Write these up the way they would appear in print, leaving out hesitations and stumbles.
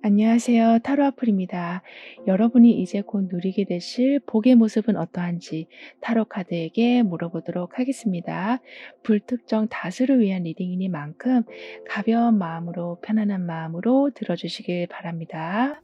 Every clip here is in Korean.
안녕하세요. 타로아플입니다. 여러분이 이제 곧 누리게 되실 복의 모습은 어떠한지 타로 카드에게 물어보도록 하겠습니다. 불특정 다수를 위한 리딩이니만큼 가벼운 마음으로 편안한 마음으로 들어주시길 바랍니다.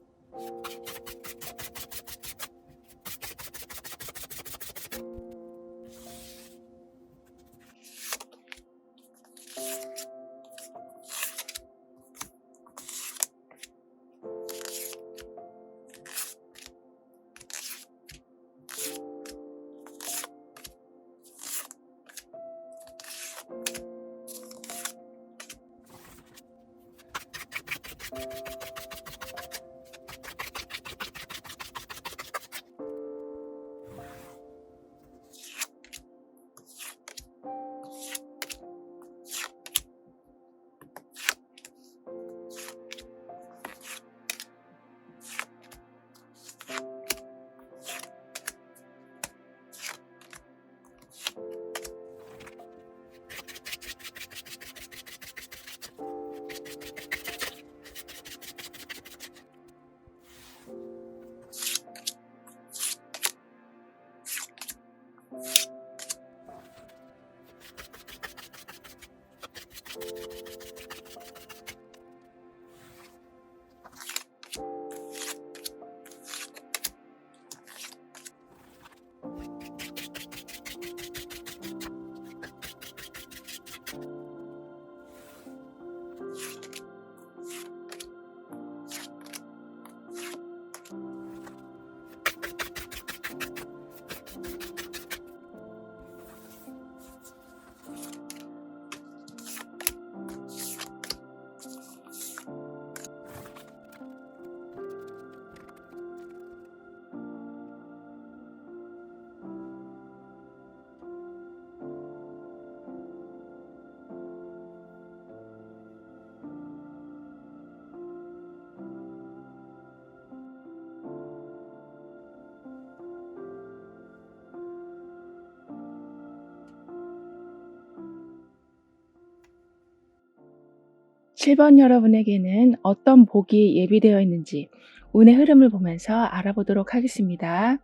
칠 번 여러분에게는 어떤 복이 예비되어 있는지 운의 흐름을 보면서 알아보도록 하겠습니다.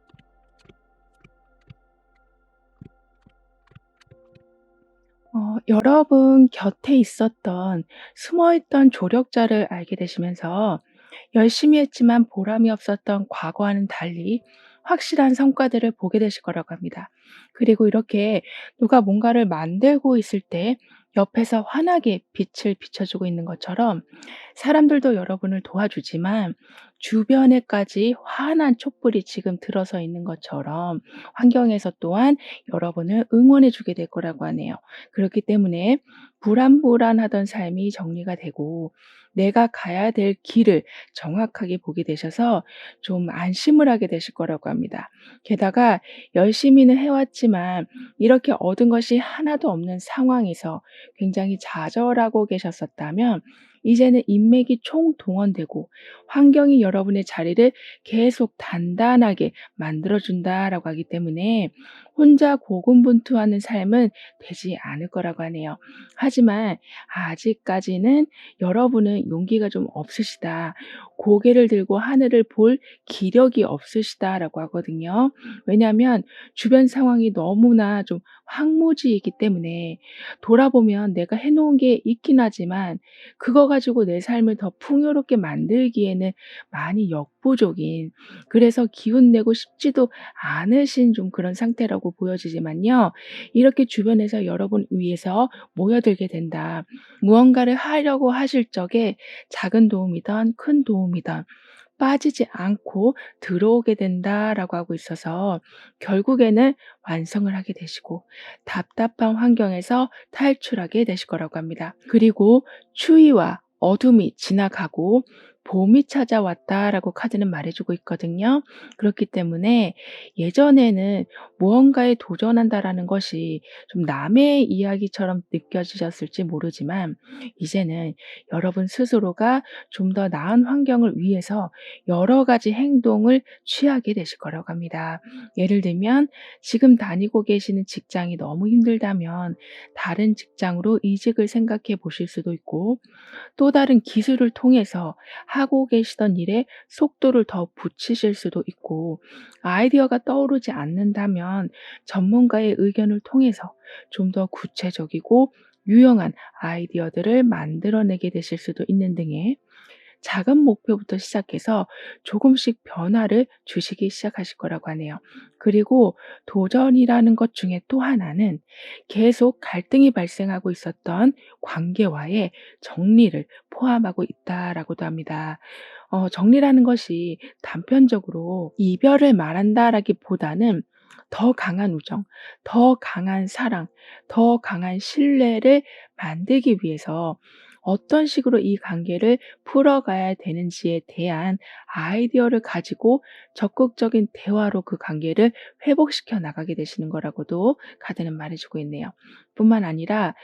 여러분 곁에 있었던 숨어있던 조력자를 알게 되시면서 열심히 했지만 보람이 없었던 과거와는 달리 확실한 성과들을 보게 되실 거라고 합니다. 그리고 이렇게 누가 뭔가를 만들고 있을 때 옆에서 환하게 빛을 비춰주고 있는 것처럼 사람들도 여러분을 도와주지만 주변에까지 환한 촛불이 지금 들어서 있는 것처럼 환경에서 또한 여러분을 응원해 주게 될 거라고 하네요. 그렇기 때문에 불안불안하던 삶이 정리가 되고 내가 가야 될 길을 정확하게 보게 되셔서 좀 안심을 하게 되실 거라고 합니다. 게다가 열심히는 해왔지만 이렇게 얻은 것이 하나도 없는 상황에서 굉장히 좌절하고 계셨었다면 이제는 인맥이 총동원되고 환경이 여러분의 자리를 계속 단단하게 만들어준다라고 하기 때문에 혼자 고군분투하는 삶은 되지 않을 거라고 하네요. 하지만 아직까지는 여러분은 용기가 좀 없으시다. 고개를 들고 하늘을 볼 기력이 없으시다라고 하거든요. 왜냐하면 주변 상황이 너무나 좀 황무지이기 때문에 돌아보면 내가 해놓은 게 있긴 하지만 그거 가지고 내 삶을 더 풍요롭게 만들기에는 많이 역부족인, 그래서 기운 내고 싶지도 않으신 좀 그런 상태라고 보여지지만요. 이렇게 주변에서 여러분 위해서 모여들게 된다. 무언가를 하려고 하실 적에 작은 도움이든 큰 도움이든 빠지지 않고 들어오게 된다라고 하고 있어서 결국에는 완성을 하게 되시고 답답한 환경에서 탈출하게 되실 거라고 합니다. 그리고 추위와 어둠이 지나가고 봄이 찾아왔다라고 카드는 말해주고 있거든요. 그렇기 때문에 예전에는 무언가에 도전한다라는 것이 좀 남의 이야기처럼 느껴지셨을지 모르지만 이제는 여러분 스스로가 좀 더 나은 환경을 위해서 여러 가지 행동을 취하게 되실 거라고 합니다. 예를 들면 지금 다니고 계시는 직장이 너무 힘들다면 다른 직장으로 이직을 생각해 보실 수도 있고 또 다른 기술을 통해서 하고 계시던 일에 속도를 더 붙이실 수도 있고, 아이디어가 떠오르지 않는다면 전문가의 의견을 통해서 좀 더 구체적이고 유용한 아이디어들을 만들어내게 되실 수도 있는 등의 작은 목표부터 시작해서 조금씩 변화를 주시기 시작하실 거라고 하네요. 그리고 도전이라는 것 중에 또 하나는 계속 갈등이 발생하고 있었던 관계와의 정리를 포함하고 있다라고도 합니다. 정리라는 것이 단편적으로 이별을 말한다라기보다는 더 강한 우정, 더 강한 사랑, 더 강한 신뢰를 만들기 위해서 어떤 식으로 이 관계를 풀어가야 되는지에 대한 아이디어를 가지고 적극적인 대화로 그 관계를 회복시켜 나가게 되시는 거라고도 카드는 말해주고 있네요. 뿐만 아니라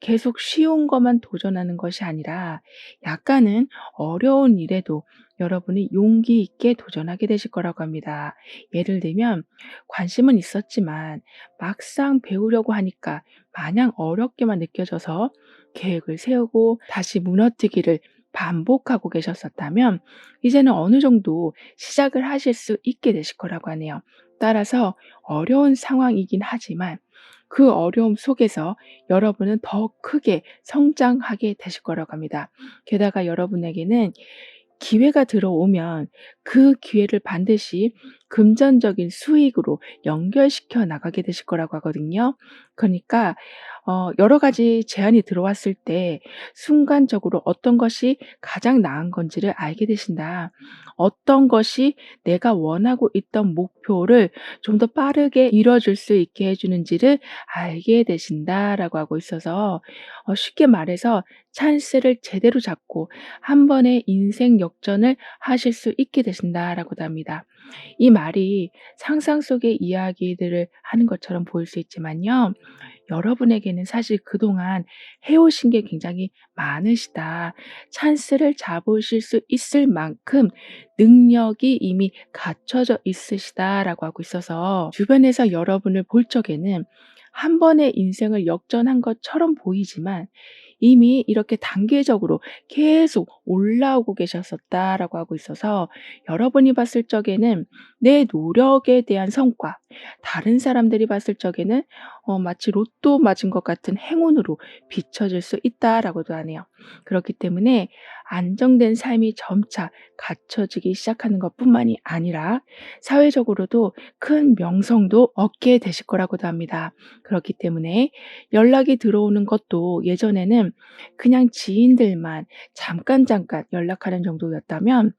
계속 쉬운 것만 도전하는 것이 아니라 약간은 어려운 일에도 여러분이 용기 있게 도전하게 되실 거라고 합니다. 예를 들면 관심은 있었지만 막상 배우려고 하니까 마냥 어렵게만 느껴져서 계획을 세우고 다시 무너뜨기를 반복하고 계셨었다면 이제는 어느 정도 시작을 하실 수 있게 되실 거라고 하네요. 따라서 어려운 상황이긴 하지만 그 어려움 속에서 여러분은 더 크게 성장하게 되실 거라고 합니다. 게다가 여러분에게는 기회가 들어오면 그 기회를 반드시 금전적인 수익으로 연결시켜 나가게 되실 거라고 하거든요. 그러니까 여러 가지 제안이 들어왔을 때 순간적으로 어떤 것이 가장 나은 건지를 알게 되신다. 어떤 것이 내가 원하고 있던 목표를 좀 더 빠르게 이뤄줄 수 있게 해 주는지를 알게 되신다라고 하고 있어서 쉽게 말해서 찬스를 제대로 잡고 한 번의 인생 역전을 하실 수 있게 되신다라고도 합니다. 이 말이 상상 속의 이야기들을 하는 것처럼 보일 수 있지만요. 여러분에게는 사실 그동안 해오신 게 굉장히 많으시다. 찬스를 잡으실 수 있을 만큼 능력이 이미 갖춰져 있으시다라고 하고 있어서 주변에서 여러분을 볼 적에는 한 번의 인생을 역전한 것처럼 보이지만 이미 이렇게 단계적으로 계속 올라오고 계셨었다라고 하고 있어서 여러분이 봤을 적에는 내 노력에 대한 성과, 다른 사람들이 봤을 적에는 마치 로또 맞은 것 같은 행운으로 비춰질 수 있다라고도 하네요. 그렇기 때문에 안정된 삶이 점차 갖춰지기 시작하는 것뿐만이 아니라 사회적으로도 큰 명성도 얻게 되실 거라고도 합니다. 그렇기 때문에 연락이 들어오는 것도 예전에는 그냥 지인들만 잠깐 연락하는 정도였다면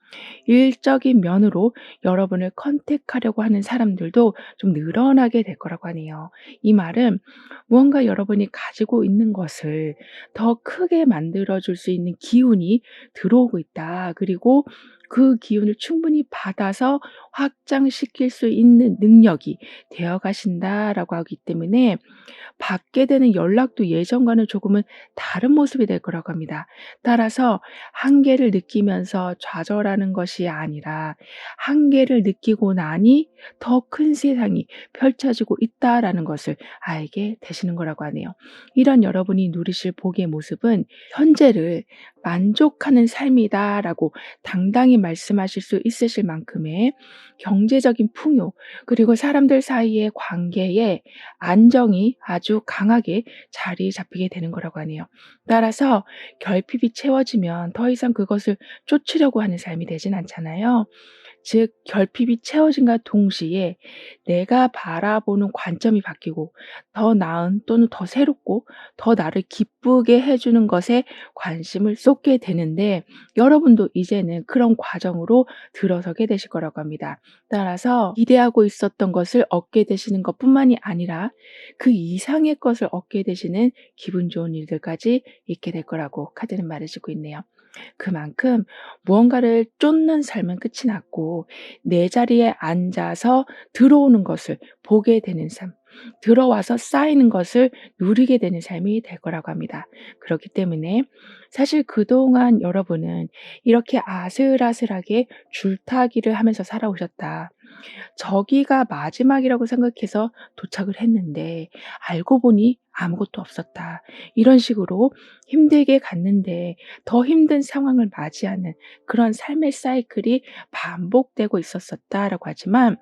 일적인 면으로 여러분을 컨택하려고 하는 사람들도 좀 늘어나게 될 거라고 하네요. 이 말은 무언가 여러분이 가지고 있는 것을 더 크게 만들어 줄 수 있는 기운이 들어오고 있다. 그리고 그 기운을 충분히 받아서 확장시킬 수 있는 능력이 되어 가신다라고 하기 때문에 받게 되는 연락도 예전과는 조금은 다른 모습이 될 거라고 합니다. 따라서 한계를 느끼면서 좌절하는 것이 아니라 한계를 느끼고 나니 더 큰 세상이 펼쳐지고 있다라는 것을 알게 되시는 거라고 하네요. 이런 여러분이 누리실 복의 모습은 현재를 만족하는 삶이다라고 당당히 말씀하실 수 있으실 만큼의 경제적인 풍요, 그리고 사람들 사이의 관계에 안정이 아주 강하게 자리 잡히게 되는 거라고 하네요. 따라서 결핍이 채워지면 더 이상 그것을 쫓으려고 하는 삶이 되진 않잖아요. 즉 결핍이 채워짐과 동시에 내가 바라보는 관점이 바뀌고 더 나은 또는 더 새롭고 더 나를 기쁘게 해 주는 것에 관심을 쏟게 되는데 여러분도 이제는 그런 과정으로 들어서게 되실 거라고 합니다. 따라서 기대하고 있었던 것을 얻게 되시는 것뿐만이 아니라 그 이상의 것을 얻게 되시는 기분 좋은 일들까지 있게 될 거라고 카드는 말해 주고 있네요. 그만큼 무언가를 쫓는 삶은 끝이 났고 내 자리에 앉아서 들어오는 것을 보게 되는 삶, 들어와서 쌓이는 것을 누리게 되는 삶이 될 거라고 합니다. 그렇기 때문에 사실 그동안 여러분은 이렇게 아슬아슬하게 줄타기를 하면서 살아오셨다. 저기가 마지막이라고 생각해서 도착을 했는데 알고 보니 아무것도 없었다. 이런 식으로 힘들게 갔는데 더 힘든 상황을 맞이하는 그런 삶의 사이클이 반복되고 있었었다라고 하지만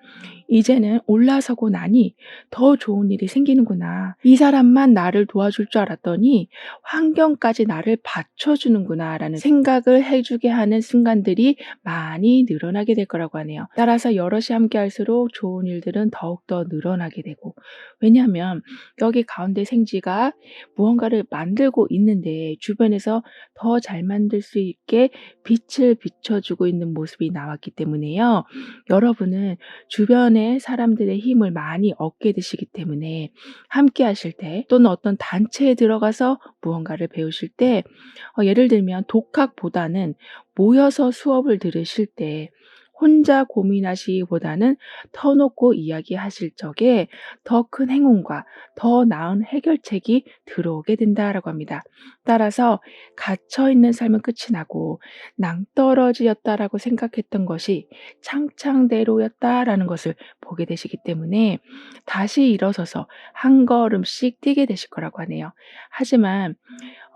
이제는 올라서고 나니 '더 좋은 일이 생기는구나. 이 사람만 나를 도와줄 줄 알았더니 환경까지 나를 받쳐주는구나.'라는 생각을 해 주게 하는 순간들이 많이 늘어나게 될 거라고 하네요. 따라서 여럿이 함께할수록 좋은 일들은 더욱더 늘어나게 되고 왜냐하면 여기 가운데 생쥐가 무언가를 만들고 있는데 주변에서 더 잘 만들 수 있게 빛을 비춰 주고 있는 모습이 나왔기 때문에요. 여러분은 주변의 사람들의 힘을 많이 얻게 되시기 때문에 함께 하실 때 또는 어떤 단체에 들어가서 무언가를 배우실 때 예를 들면 독학보다는 모여서 수업을 들으실 때 혼자 고민하시기보다는 터놓고 이야기하실 적에 더 큰 행운과 더 나은 해결책이 들어오게 된다라고 합니다. 따라서 갇혀 있는 삶은 끝이 나고 낭떠러지였다라고 생각했던 것이 창창대로였다라는 것을 보게 되시기 때문에 다시 일어서서 한 걸음씩 뛰게 되실 거라고 하네요. 하지만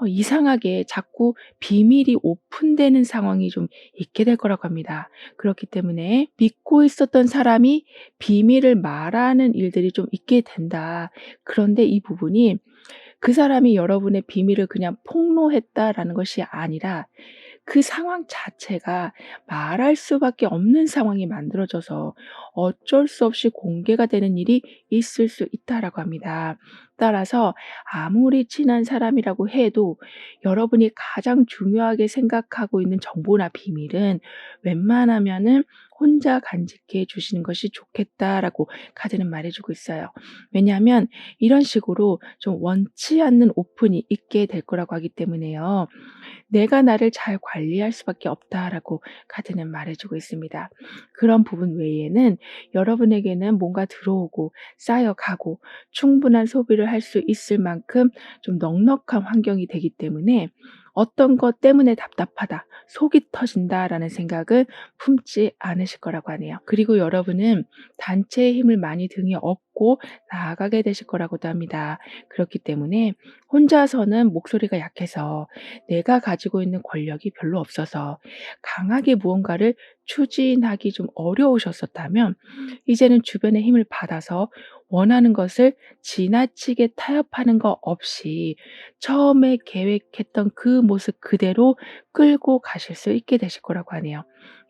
이상하게 자꾸 비밀이 오픈되는 상황이 좀 있게 될 거라고 합니다. 그렇기 때문에 믿고 있었던 사람이 비밀을 말하는 일들이 좀 있게 된다. 그런데 이 부분이 그 사람이 여러분의 비밀을 그냥 폭로했다라는 것이 아니라 그 상황 자체가 말할 수밖에 없는 상황이 만들어져서 어쩔 수 없이 공개가 되는 일이 있을 수 있다라고 합니다. 따라서 아무리 친한 사람이라고 해도 여러분이 가장 중요하게 생각하고 있는 정보나 비밀은 웬만하면은 혼자 간직해 주시는 것이 좋겠다라고 카드는 말해 주고 있어요. 왜냐하면 이런 식으로 좀 원치 않는 오픈이 있게 될 거라고 하기 때문에요. "내가 나를 잘 관리할 수밖에 없다."라고 카드는 말해 주고 있습니다. 그런 부분 외에는 여러분에게는 뭔가 들어오고 쌓여가고 충분한 소비를 할 수 있을 만큼 좀 넉넉한 환경이 되기 때문에 '어떤 것 때문에 답답하다. 속이 터진다.'라는 생각은 품지 않으실 거라고 하네요. 그리고 여러분은 단체의 힘을 많이 등에 업고 나아가게 되실 거라고도 합니다. 그렇기 때문에 혼자서는 목소리가 약해서 내가 가지고 있는 권력이 별로 없어서 강하게 무언가를 추진하기 좀 어려우셨었다면 이제는 주변의 힘을 받아서 원하는 것을 지나치게 타협하는 거 없이 처음에 계획했던 그 모습 그대로 끌고 가실 수 있게 되실 거라고 하네요.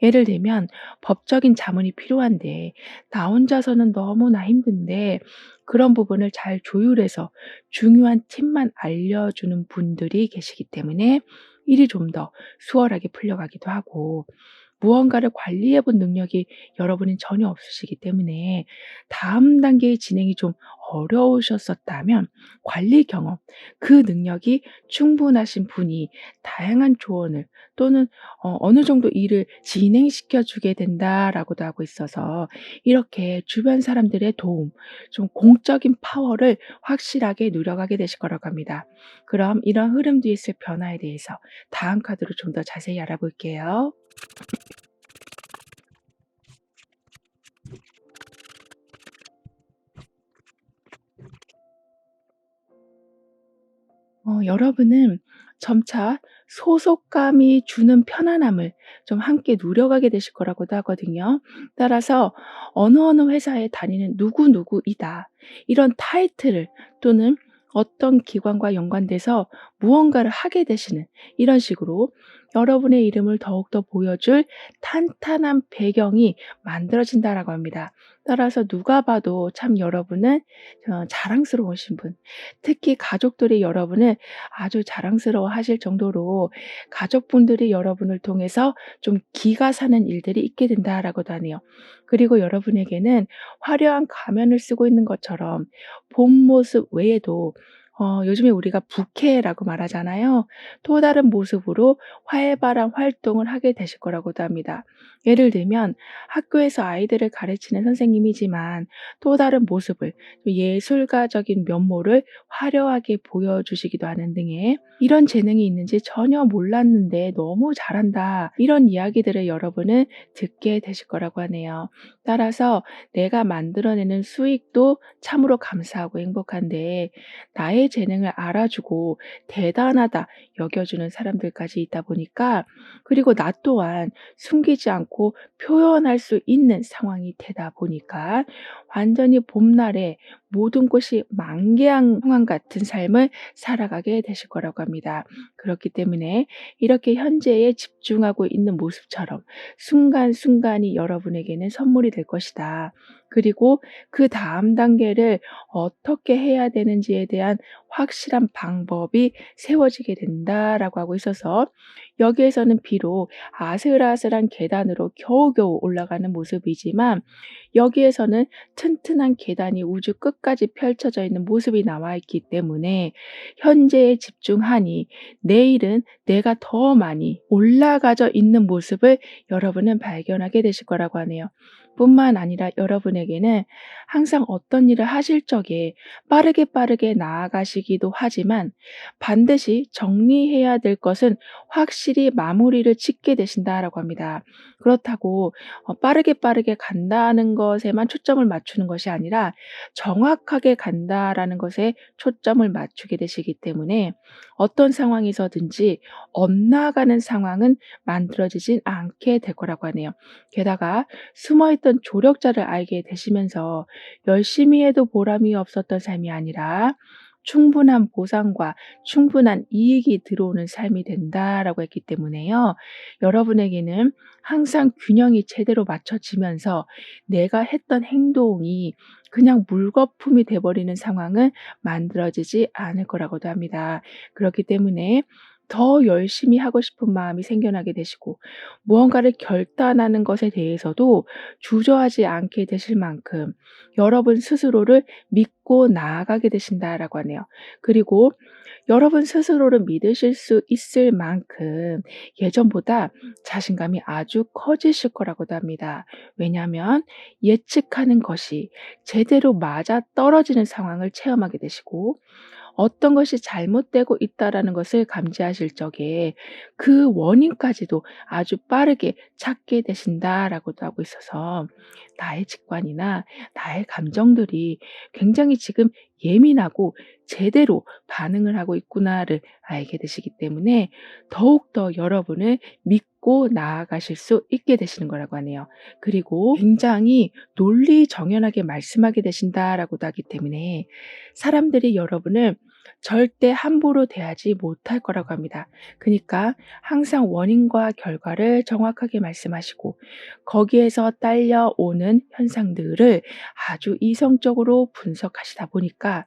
예를 들면 법적인 자문이 필요한데 나 혼자서는 너무나 힘든데 그런 부분을 잘 조율해서 중요한 팁만 알려주는 분들이 계시기 때문에 일이 좀 더 수월하게 풀려가기도 하고 무언가를 관리해 본 능력이 여러분은 전혀 없으시기 때문에 다음 단계의 진행이 좀 어려우셨었다면 관리 경험, 그 능력이 충분하신 분이 다양한 조언을 또는 어느 정도 일을 진행시켜 주게 된다라고도 하고 있어서 이렇게 주변 사람들의 도움, 좀 공적인 파워를 확실하게 누려가게 되실 거라고 합니다. 그럼 이런 흐름 뒤에 있을 변화에 대해서 다음 카드로 좀 더 자세히 알아볼게요. 여러분은 점차 소속감이 주는 편안함을 좀 함께 누려가게 되실 거라고도 하거든요. 따라서 어느 회사에 다니는 누구누구이다. 이런 타이틀을 또는 어떤 기관과 연관돼서 무언가를 하게 되시는 이런 식으로 여러분의 이름을 더욱더 보여줄 탄탄한 배경이 만들어진다라고 합니다. 따라서 누가 봐도 참 여러분은 자랑스러우신 분, 특히 가족들이 여러분을 아주 자랑스러워하실 정도로 가족분들이 여러분을 통해서 좀 기가 사는 일들이 있게 된다라고도 하네요. 그리고 여러분에게는 화려한 가면을 쓰고 있는 것처럼 본 모습 외에도 요즘에 우리가 부캐라고 말하잖아요. 또 다른 모습으로 활발한 활동을 하게 되실 거라고도 합니다. 예를 들면 학교에서 아이들을 가르치는 선생님이지만 또 다른 모습을, 또 예술가적인 면모를 화려하게 보여주시기도 하는 등의 이런 재능이 있는지 전혀 몰랐는데 너무 잘한다. 이런 이야기들을 여러분은 듣게 되실 거라고 하네요. 따라서 내가 만들어내는 수익도 참으로 감사하고 행복한데 나의 재능을 알아주고 대단하다 여겨주는 사람들까지 있다 보니까, 그리고 나 또한 숨기지 않고 표현할 수 있는 상황이 되다 보니까 완전히 봄날에 모든 것이 만개한 상황 같은 삶을 살아가게 되실 거라고 합니다. 그렇기 때문에 이렇게 현재에 집중하고 있는 모습처럼 순간순간이 여러분에게는 선물이 될 것이다. 그리고 그 다음 단계를 어떻게 해야 되는지에 대한 확실한 방법이 세워지게 된다라고 하고 있어서, 여기에서는 비록 아슬아슬한 계단으로 겨우겨우 올라가는 모습이지만 여기에서는 튼튼한 계단이 우주 끝까지 펼쳐져 있는 모습이 나와 있기 때문에 현재에 집중하니 내일은 내가 더 많이 올라가져 있는 모습을 여러분은 발견하게 되실 거라고 하네요. 뿐만 아니라 여러분에게는 항상 어떤 일을 하실 적에 빠르게 나아가시기도 하지만 반드시 정리해야 될 것은 확실히 마무리를 짓게 되신다라고 합니다. 그렇다고 빠르게 간다는 것에만 초점을 맞추는 것이 아니라 정확하게 간다라는 것에 초점을 맞추게 되시기 때문에 어떤 상황에서든지 엇나가는 상황은 만들어지진 않게 될 거라고 하네요. 게다가 숨어있던 조력자를 알게 되시면서 열심히 해도 보람이 없었던 삶이 아니라 충분한 보상과 충분한 이익이 들어오는 삶이 된다라고 했기 때문에요. 여러분에게는 항상 균형이 제대로 맞춰지면서 내가 했던 행동이 그냥 물거품이 돼버리는 상황은 만들어지지 않을 거라고도 합니다. 그렇기 때문에 더 열심히 하고 싶은 마음이 생겨나게 되시고 무언가를 결단하는 것에 대해서도 주저하지 않게 되실 만큼 여러분 스스로를 믿고 나아가게 되신다라고 하네요. 그리고 여러분 스스로를 믿으실 수 있을 만큼 예전보다 자신감이 아주 커지실 거라고도 합니다. 왜냐하면 예측하는 것이 제대로 맞아떨어지는 상황을 체험하게 되시고 어떤 것이 잘못되고 있다라는 것을 감지하실 적에 그 원인까지도 아주 빠르게 찾게 되신다라고도 하고 있어서 나의 직관이나 나의 감정들이 굉장히 지금 예민하고 제대로 반응을 하고 있구나를 알게 되시기 때문에 더욱더 여러분을 믿고 나아가실 수 있게 되시는 거라고 하네요. 그리고 굉장히 논리정연하게 말씀하게 되신다라고도 하기 때문에 사람들이 여러분을 절대 함부로 대하지 못할 거라고 합니다. 그러니까 항상 원인과 결과를 정확하게 말씀하시고 거기에서 딸려오는 현상들을 아주 이성적으로 분석하시다 보니까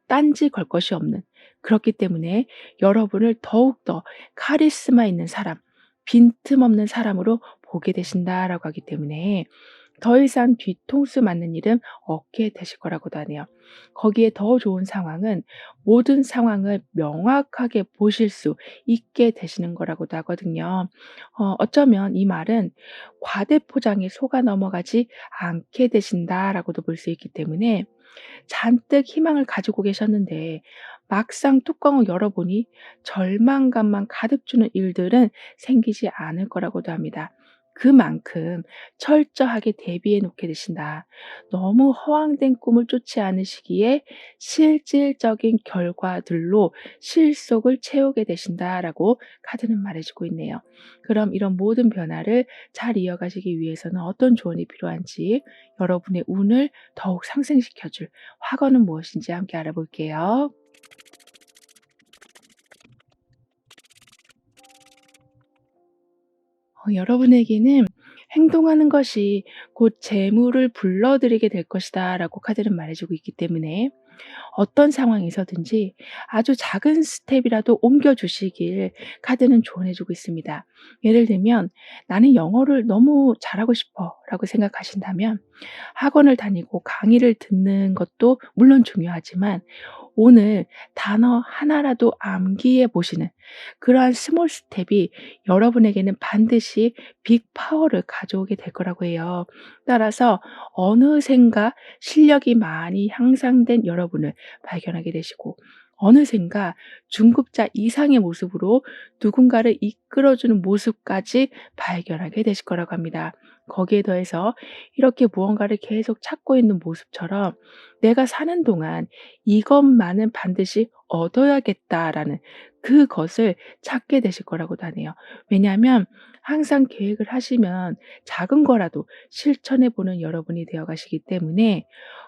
딴지 걸 것이 없는, 그렇기 때문에 여러분을 더욱더 카리스마 있는 사람, 빈틈없는 사람으로 보게 되신다라고 하기 때문에 더 이상 뒤통수 맞는 일은 없게 되실 거라고도 하네요. 거기에 더 좋은 상황은 모든 상황을 명확하게 보실 수 있게 되시는 거라고도 하거든요. 어쩌면 이 말은 과대포장에 속아 넘어가지 않게 되신다라고도 볼 수 있기 때문에 잔뜩 희망을 가지고 계셨는데 막상 뚜껑을 열어보니 절망감만 가득 주는 일들은 생기지 않을 거라고도 합니다. 그만큼 철저하게 대비해 놓게 되신다. 너무 허황된 꿈을 쫓지 않으시기에 실질적인 결과들로 실속을 채우게 되신다라고 카드는 말해주고 있네요. 그럼 이런 모든 변화를 잘 이어가시기 위해서는 어떤 조언이 필요한지, 여러분의 운을 더욱 상승시켜줄 화거는 무엇인지 함께 알아볼게요. 여러분에게는 행동하는 것이 곧 재물을 불러들이게 될 것이다라고 카드는 말해주고 있기 때문에 어떤 상황에서든지 아주 작은 스텝이라도 옮겨주시길 카드는 조언해주고 있습니다. 예를 들면 나는 영어를 너무 잘하고 싶어라고 생각하신다면 학원을 다니고 강의를 듣는 것도 물론 중요하지만 오늘 단어 하나라도 암기해 보시는 그러한 스몰 스텝이 여러분에게는 반드시 빅 파워를 가져오게 될 거라고 해요. 따라서 어느샌가 실력이 많이 향상된 여러분을 발견하게 되시고 어느샌가 중급자 이상의 모습으로 누군가를 이끌어주는 모습까지 발견하게 되실 거라고 합니다. 거기에 더해서 이렇게 무언가를 계속 찾고 있는 모습처럼 '내가 사는 동안 이것만은 반드시 얻어야겠다.'라는 그것을 찾게 되실 거라고도 하네요. 왜냐하면 항상 계획을 하시면 작은 거라도 실천해 보는 여러분이 되어 가시기 때문에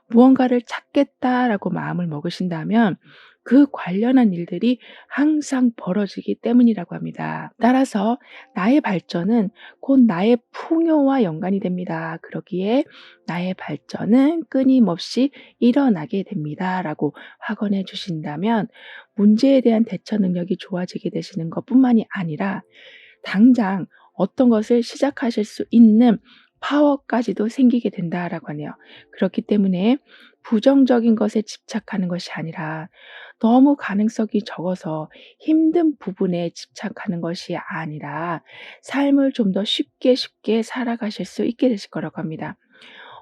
'무언가를 찾겠다.'라고 마음을 먹으신다면 그 관련한 일들이 항상 벌어지기 때문이라고 합니다. 따라서 나의 발전은 곧 나의 풍요와 연관이 됩니다. 그러기에 "나의 발전은 끊임없이 일어나게 됩니다."라고 확언해 주신다면 문제에 대한 대처 능력이 좋아지게 되시는 것뿐만이 아니라 당장 어떤 것을 시작하실 수 있는 파워까지도 생기게 된다라고 하네요. 그렇기 때문에 부정적인 것에 집착하는 것이 아니라 너무 가능성이 적어서 힘든 부분에 집착하는 것이 아니라 삶을 좀 더 쉽게 쉽게 살아가실 수 있게 되실 거라고 합니다.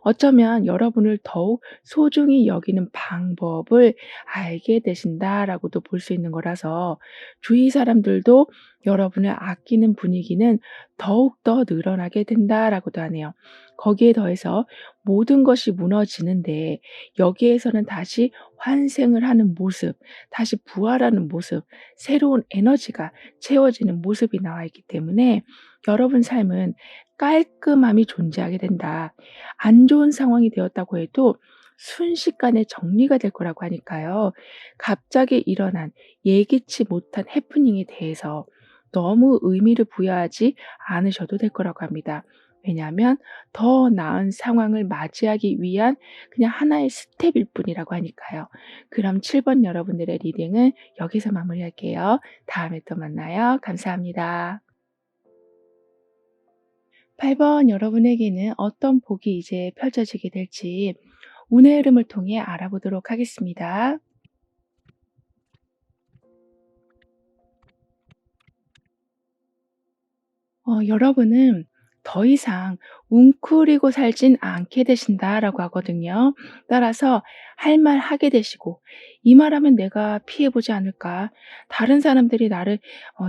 어쩌면 여러분을 더욱 소중히 여기는 방법을 알게 되신다라고도 볼 수 있는 거라서 주위 사람들도 여러분을 아끼는 분위기는 더욱더 늘어나게 된다라고도 하네요. 거기에 더해서 모든 것이 무너지는데 여기에서는 다시 환생을 하는 모습, 다시 부활하는 모습, 새로운 에너지가 채워지는 모습이 나와 있기 때문에 여러분 삶은 깔끔함이 존재하게 된다. 안 좋은 상황이 되었다고 해도 순식간에 정리가 될 거라고 하니까요. 갑자기 일어난 예기치 못한 해프닝에 대해서 너무 의미를 부여하지 않으셔도 될 거라고 합니다. 왜냐하면 더 나은 상황을 맞이하기 위한 그냥 하나의 스텝일 뿐이라고 하니까요. 그럼 7번 여러분들의 리딩은 여기서 마무리할게요. 다음에 또 만나요. 감사합니다. 8번 여러분에게는 어떤 복이 이제 펼쳐지게 될지 운의 흐름을 통해 알아보도록 하겠습니다. 여러분은 더 이상 웅크리고 살진 않게 되신다라고 하거든요. 따라서 할 말 하게 되시고 '이 말하면 내가 피해 보지 않을까? 다른 사람들이 나를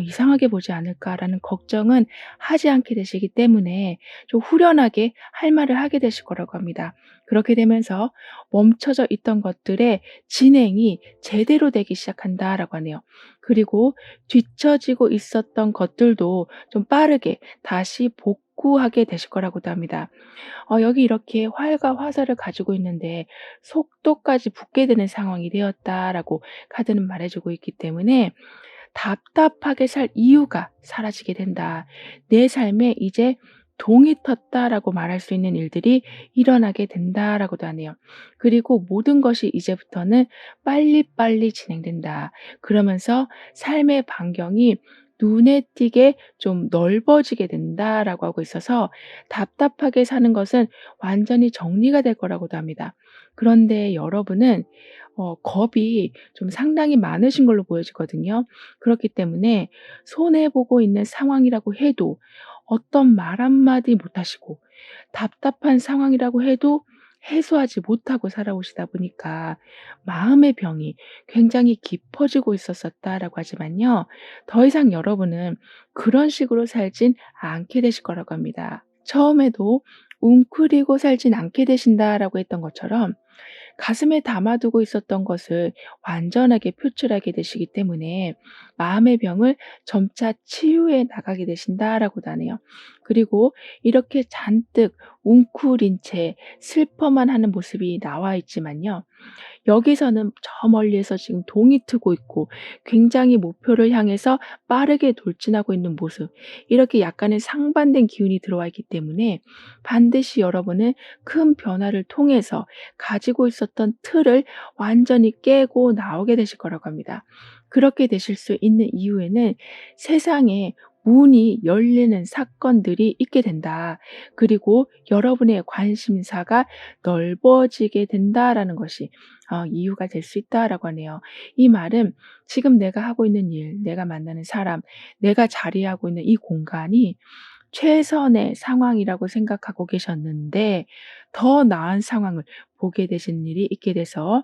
이상하게 보지 않을까?'라는 걱정은 하지 않게 되시기 때문에 좀 후련하게 할 말을 하게 되실 거라고 합니다. 그렇게 되면서 멈춰져 있던 것들의 진행이 제대로 되기 시작한다라고 하네요. 그리고 뒤처지고 있었던 것들도 좀 빠르게 다시 복구하게 되실 거라고도 합니다. 여기 이렇게 활과 화살을 가지고 있는데 속도까지 붙게 되는 상황이 되었다라고 카드는 말해 주고 있기 때문에 답답하게 살 이유가 사라지게 된다. 내 삶에 이제 동이 텄다라고 말할 수 있는 일들이 일어나게 된다라고도 하네요. 그리고 모든 것이 이제부터는 빨리빨리 진행된다. 그러면서 삶의 반경이 눈에 띄게 좀 넓어지게 된다라고 하고 있어서 답답하게 사는 것은 완전히 정리가 될 거라고도 합니다. 그런데 여러분은 겁이 좀 상당히 많으신 걸로 보여지거든요. 그렇기 때문에 손해 보고 있는 상황이라고 해도 어떤 말 한마디 못 하시고 답답한 상황이라고 해도 해소하지 못하고 살아오시다 보니까 마음의 병이 굉장히 깊어지고 있었었다라고 하지만요. 더 이상 여러분은 그런 식으로 살진 않게 되실 거라고 합니다. 처음에도 웅크리고 살진 않게 되신다라고 했던 것처럼 가슴에 담아두고 있었던 것을 완전하게 표출하게 되시기 때문에 마음의 병을 점차 치유해 나가게 되신다라고도 하네요. 그리고 이렇게 잔뜩 웅크린 채 슬퍼만 하는 모습이 나와 있지만요. 여기서는 저 멀리에서 지금 동이 트고 있고 굉장히 목표를 향해서 빠르게 돌진하고 있는 모습, 이렇게 약간의 상반된 기운이 들어와 있기 때문에 반드시 여러분은 큰 변화를 통해서 가지고 있었던 틀을 완전히 깨고 나오게 되실 거라고 합니다. 그렇게 되실 수 있는 이유에는 세상에 문이 열리는 사건들이 있게 된다. 그리고 여러분의 관심사가 넓어지게 된다라는 것이 이유가 될 수 있다라고 하네요. 이 말은 지금 내가 하고 있는 일, 내가 만나는 사람, 내가 자리하고 있는 이 공간이 최선의 상황이라고 생각하고 계셨는데 더 나은 상황을 보게 되신 일이 있게 돼서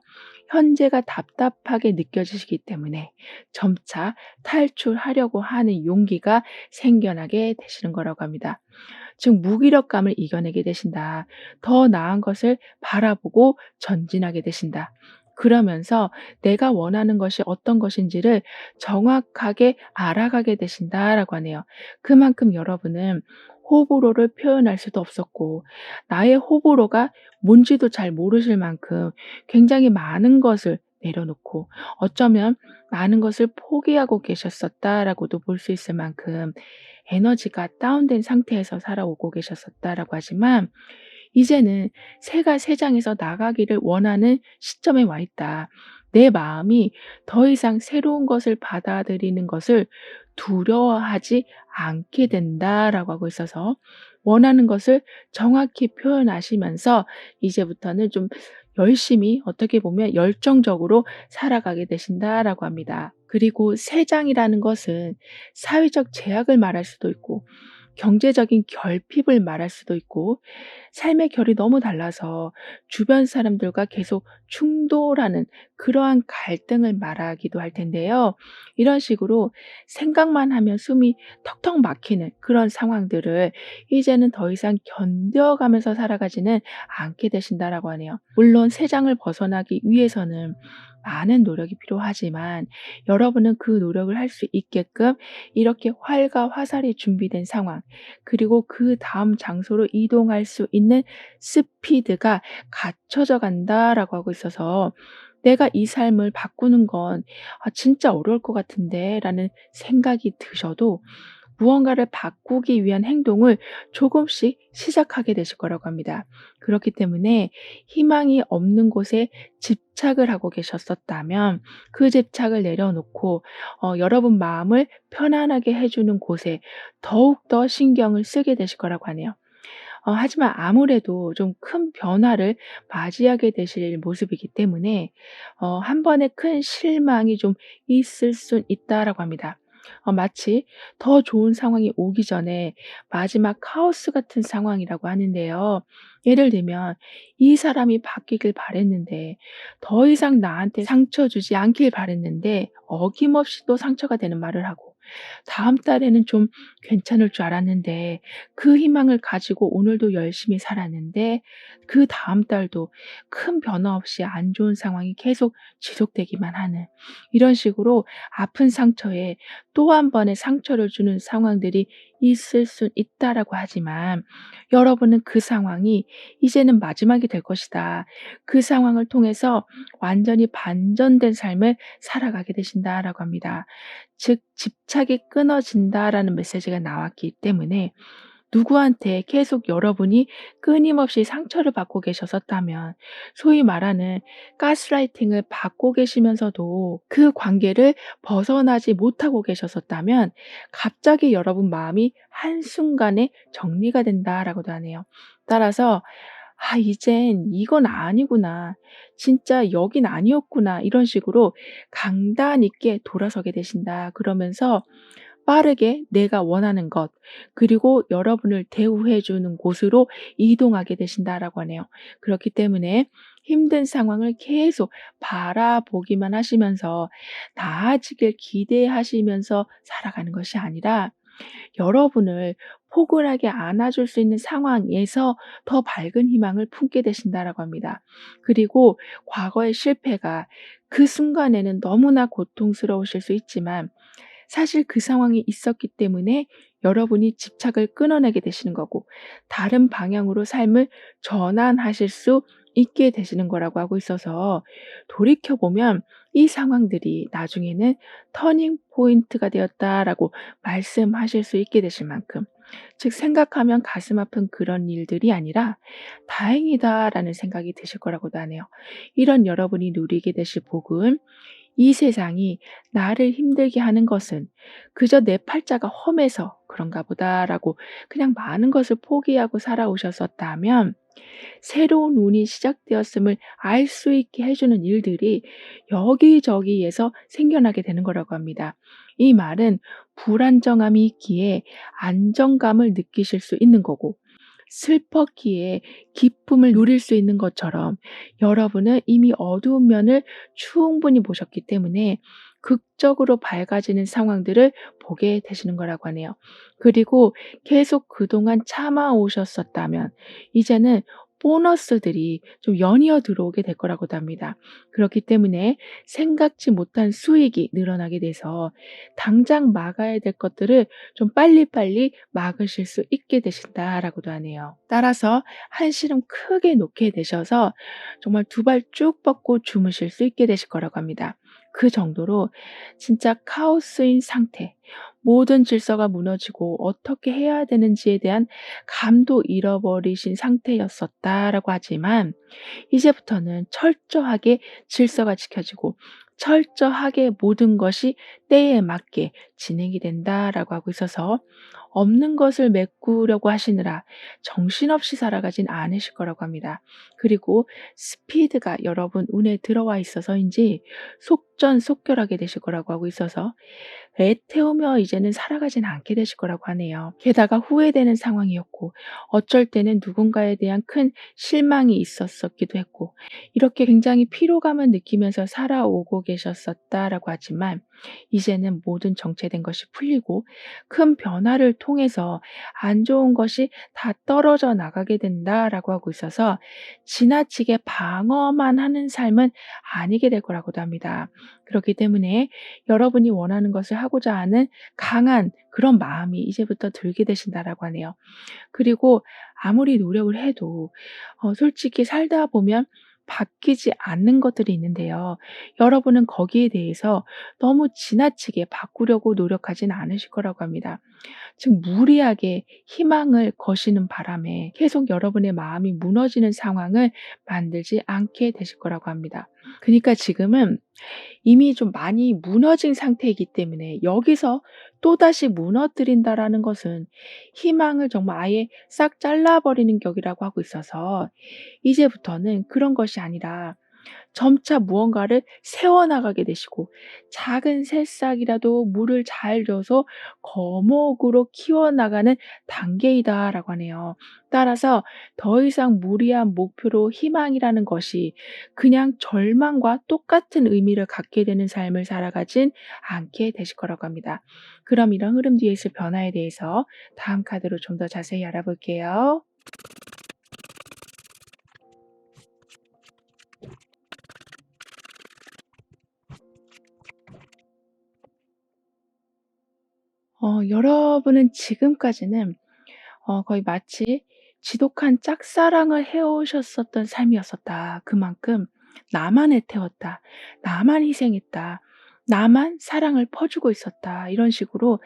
현재가 답답하게 느껴지시기 때문에 점차 탈출하려고 하는 용기가 생겨나게 되시는 거라고 합니다. 즉 무기력감을 이겨내게 되신다. 더 나은 것을 바라보고 전진하게 되신다. 그러면서 내가 원하는 것이 어떤 것인지를 정확하게 알아가게 되신다라고 하네요. 그만큼 여러분은 호불호를 표현할 수도 없었고 나의 호불호가 뭔지도 잘 모르실 만큼 굉장히 많은 것을 내려놓고 어쩌면 많은 것을 포기하고 계셨었다라고도 볼 수 있을 만큼 에너지가 다운된 상태에서 살아오고 계셨었다라고 하지만 이제는 새가 새장에서 나가기를 원하는 시점에 와 있다. 내 마음이 더 이상 새로운 것을 받아들이는 것을 두려워하지 않게 된다라고 하고 있어서 원하는 것을 정확히 표현하시면서 이제부터는 좀 열심히 어떻게 보면 열정적으로 살아가게 되신다라고 합니다. 그리고 세장이라는 것은 사회적 제약을 말할 수도 있고 경제적인 결핍을 말할 수도 있고 삶의 결이 너무 달라서 주변 사람들과 계속 충돌하는 그러한 갈등을 말하기도 할 텐데요. 이런 식으로 생각만 하면 숨이 턱턱 막히는 그런 상황들을 이제는 더 이상 견뎌가면서 살아가지는 않게 되신다라고 하네요. 물론 세 장을 벗어나기 위해서는 많은 노력이 필요하지만 여러분은 그 노력을 할 수 있게끔 이렇게 활과 화살이 준비된 상황 그리고 그다음 장소로 이동할 수 있는 스피드가 갖춰져 간다라고 하고 있어서 '내가 이 삶을 바꾸는 건 진짜 어려울 것 같은데.'라는 생각이 드셔도 무언가를 바꾸기 위한 행동을 조금씩 시작하게 되실 거라고 합니다. 그렇기 때문에 희망이 없는 곳에 집착을 하고 계셨었다면 그 집착을 내려놓고 여러분 마음을 편안하게 해 주는 곳에 더욱더 신경을 쓰게 되실 거라고 하네요. 하지만 아무래도 좀 큰 변화를 맞이하게 되실 모습이기 때문에 한 번의 큰 실망이 좀 있을 수 있다라고 합니다. 마치 더 좋은 상황이 오기 전에 마지막 카오스 같은 상황이라고 하는데요. 예를 들면 이 사람이 바뀌길 바랬는데 더 이상 나한테 상처 주지 않길 바랬는데 어김없이 또 상처가 되는 말을 하고 다음 달에는 좀 괜찮을 줄 알았는데 그 희망을 가지고 오늘도 열심히 살았는데 그다음 달도 큰 변화 없이 안 좋은 상황이 계속 지속되기만 하는 이런 식으로 아픈 상처에 또 한 번의 상처를 주는 상황들이 있을 수 있다라고 하지만 여러분은 그 상황이 이제는 마지막이 될 것이다. 그 상황을 통해서 완전히 반전된 삶을 살아가게 되신다라고 합니다. 즉 집착이 끊어진다라는 메시지가 나왔기 때문에 누구한테 계속 여러분이 끊임없이 상처를 받고 계셨었다면 소위 말하는 가스라이팅을 받고 계시면서도 그 관계를 벗어나지 못하고 계셨었다면 갑자기 여러분 마음이 한순간에 정리가 된다라고도 하네요. 따라서 '아 이젠 이건 아니구나. 진짜 여긴 아니었구나.' 이런 식으로 강단 있게 돌아서게 되신다. 그러면서 빠르게 내가 원하는 것 그리고 여러분을 대우해 주는 곳으로 이동하게 되신다라고 하네요. 그렇기 때문에 힘든 상황을 계속 바라보기만 하시면서 나아지길 기대하시면서 살아가는 것이 아니라 여러분을 포근하게 안아줄 수 있는 상황에서 더 밝은 희망을 품게 되신다라고 합니다. 그리고 과거의 실패가 그 순간에는 너무나 고통스러우실 수 있지만 사실 그 상황이 있었기 때문에 여러분이 집착을 끊어내게 되시는 거고 다른 방향으로 삶을 전환하실 수 있게 되시는 거라고 하고 있어서 돌이켜 보면 이 상황들이 나중에는 터닝 포인트가 되었다라고 말씀하실 수 있게 되실 만큼 즉 생각하면 가슴 아픈 그런 일들이 아니라 '다행이다.'라는 생각이 드실 거라고도 하네요. 이런 여러분이 누리게 되실 복은 이 세상이 나를 힘들게 하는 것은 그저 내 팔자가 험해서 그런가 보다라고 그냥 많은 것을 포기하고 살아오셨었다면 새로운 운이 시작되었음을 알 수 있게 해주는 일들이 여기저기에서 생겨나게 되는 거라고 합니다. 이 말은 불안정함이 있기에 안정감을 느끼실 수 있는 거고, 슬펐기에 기쁨을 누릴 수 있는 것처럼 여러분은 이미 어두운 면을 충분히 보셨기 때문에 극적으로 밝아지는 상황들을 보게 되시는 거라고 하네요. 그리고 계속 그동안 참아 오셨었다면 이제는 보너스들이 좀 연이어 들어오게 될 거라고도 합니다. 그렇기 때문에 생각지 못한 수익이 늘어나게 돼서 당장 막아야 될 것들을 좀 빨리빨리 막으실 수 있게 되신다라고도 하네요. 따라서 한시름 크게 놓게 되셔서 정말 두 발 쭉 뻗고 주무실 수 있게 되실 거라고 합니다. 그 정도로 진짜 카오스인 상태, 모든 질서가 무너지고 어떻게 해야 되는지에 대한 감도 잃어버리신 상태였었다라고 하지만 이제부터는 철저하게 질서가 지켜지고 철저하게 모든 것이 때에 맞게 진행이 된다라고 하고 있어서 없는 것을 메꾸려고 하시느라 정신없이 살아가진 않으실 거라고 합니다. 그리고 스피드가 여러분 운에 들어와 있어서인지 속전속결하게 되실 거라고 하고 있어서 애태우며 이제는 살아가진 않게 되실 거라고 하네요. 게다가 후회되는 상황이었고 어쩔 때는 누군가에 대한 큰 실망이 있었었기도 했고 이렇게 굉장히 피로감을 느끼면서 살아오고 계셨었다라고 하지만 이제는 모든 정체된 것이 풀리고 큰 변화를 통해서 안 좋은 것이 다 떨어져 나가게 된다라고 하고 있어서 지나치게 방어만 하는 삶은 아니게 될 거라고도 합니다. 그렇기 때문에 여러분이 원하는 것을 하고자 하는 강한 그런 마음이 이제부터 들게 되신다라고 하네요. 그리고 아무리 노력을 해도 솔직히 살다 보면 바뀌지 않는 것들이 있는데요. 여러분은 거기에 대해서 너무 지나치게 바꾸려고 노력하진 않으실 거라고 합니다. 즉 무리하게 희망을 거시는 바람에 계속 여러분의 마음이 무너지는 상황을 만들지 않게 되실 거라고 합니다. 그니까 지금은 이미 좀 많이 무너진 상태이기 때문에 여기서 또다시 무너뜨린다라는 것은 희망을 정말 아예 싹 잘라버리는 격이라고 하고 있어서 이제부터는 그런 것이 아니라 점차 무언가를 세워나가게 되시고 작은 새싹이라도 물을 잘 줘서 거목으로 키워나가는 단계이다라고 하네요. 따라서 더 이상 무리한 목표로 희망이라는 것이 그냥 절망과 똑같은 의미를 갖게 되는 삶을 살아가진 않게 되실 거라고 합니다. 그럼 이런 흐름 뒤에 있을 변화에 대해서 다음 카드로 좀 더 자세히 알아볼게요. 여러분은 지금까지는 거의 마치 지독한 짝사랑을 해 오셨었던 삶이었었다. 그만큼 '나만 애태웠다. 나만 희생했다. 나만 사랑을 퍼주고 있었다.' 이런 식으로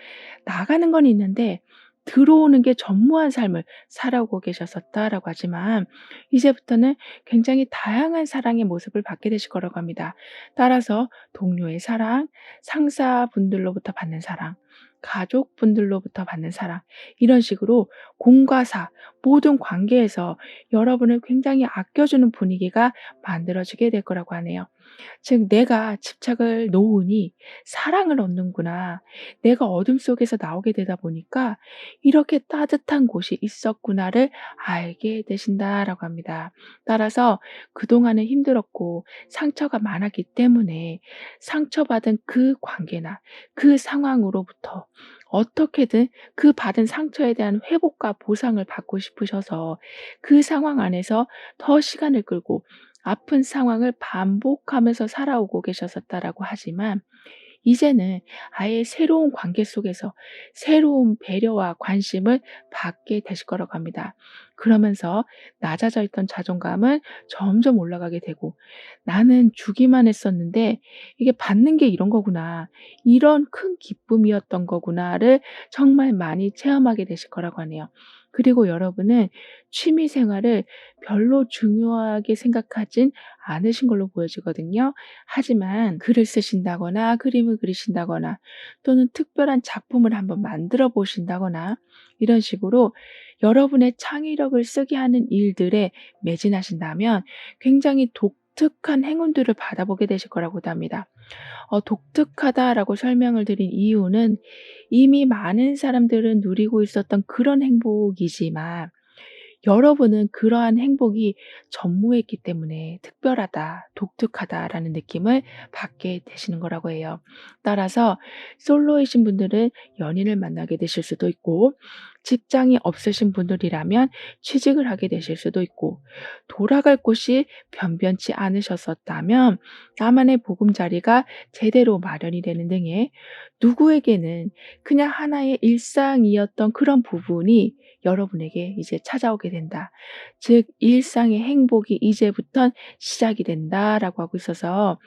나가는 건 있는데 들어오는 게 전무한 삶을 살아오고 계셨었다라고 하지만 이제부터는 굉장히 다양한 사랑의 모습을 받게 되실 거라고 합니다. 따라서 동료의 사랑, 상사분들로부터 받는 사랑, 가족분들로부터 받는 사랑 이런 식으로 공과 사 모든 관계에서 여러분을 굉장히 아껴주는 분위기가 만들어지게 될 거라고 하네요. 즉 '내가 집착을 놓으니 사랑을 얻는구나. 내가 어둠 속에서 나오게 되다 보니까 이렇게 따뜻한 곳이 있었구나.'를 알게 되신다라고 합니다. 따라서 그동안은 힘들었고 상처가 많았기 때문에 상처받은 그 관계나 그 상황으로부터 어떻게든 그 받은 상처에 대한 회복과 보상을 받고 싶으셔서 그 상황 안에서 더 시간을 끌고 아픈 상황을 반복하면서 살아오고 계셨었다라고 하지만 이제는 아예 새로운 관계 속에서 새로운 배려와 관심을 받게 되실 거라고 합니다. 그러면서 낮아져 있던 자존감은 점점 올라가게 되고 '나는 주기만 했었는데 이게 받는 게 이런 거구나. 이런 큰 기쁨이었던 거구나.'를 정말 많이 체험하게 되실 거라고 하네요. 그리고 여러분은 취미 생활을 별로 중요하게 생각하진 않으신 걸로 보여지거든요. 하지만 글을 쓰신다거나 그림을 그리신다거나 또는 특별한 작품을 한번 만들어 보신다거나 이런 식으로 여러분의 창의력을 쓰게 하는 일들에 매진하신다면 굉장히 독특한 행운들을 받아보게 되실 거라고도 합니다. 독특하다라고 설명을 드린 이유는 이미 많은 사람들은 누리고 있었던 그런 행복이지만 여러분은 그러한 행복이 전무했기 때문에 특별하다, 독특하다라는 느낌을 받게 되시는 거라고 해요. 따라서 솔로이신 분들은 연인을 만나게 되실 수도 있고, 직장이 없으신 분들이라면 취직을 하게 되실 수도 있고, 돌아갈 곳이 변변치 않으셨었다면 나만의 보금자리가 제대로 마련이 되는 등의 누구에게는 그냥 하나의 일상이었던 그런 부분이 여러분에게 이제 찾아오게 된다. 즉 일상의 행복이 이제부턴 시작이 된다라고 하고 있어서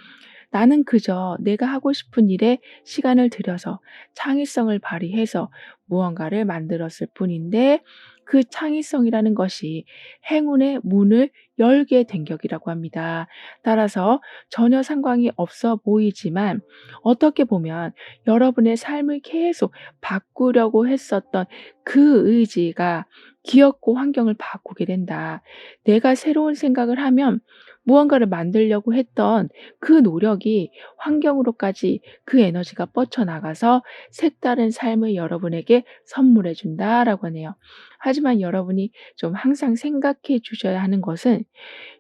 나는 그저 내가 하고 싶은 일에 시간을 들여서 창의성을 발휘해서 무언가를 만들었을 뿐인데 그 창의성이라는 것이 행운의 문을 열게 된 격이라고 합니다. 따라서 전혀 상관이 없어 보이지만 어떻게 보면 여러분의 삶을 계속 바꾸려고 했었던 그 의지가 기업고 환경을 바꾸게 된다. 내가 새로운 생각을 하면 무언가를 만들려고 했던 그 노력이 환경으로까지 그 에너지가 뻗쳐나가서 색다른 삶을 여러분에게 선물해 준다라고 하네요. 하지만 여러분이 좀 항상 생각해 주셔야 하는 것은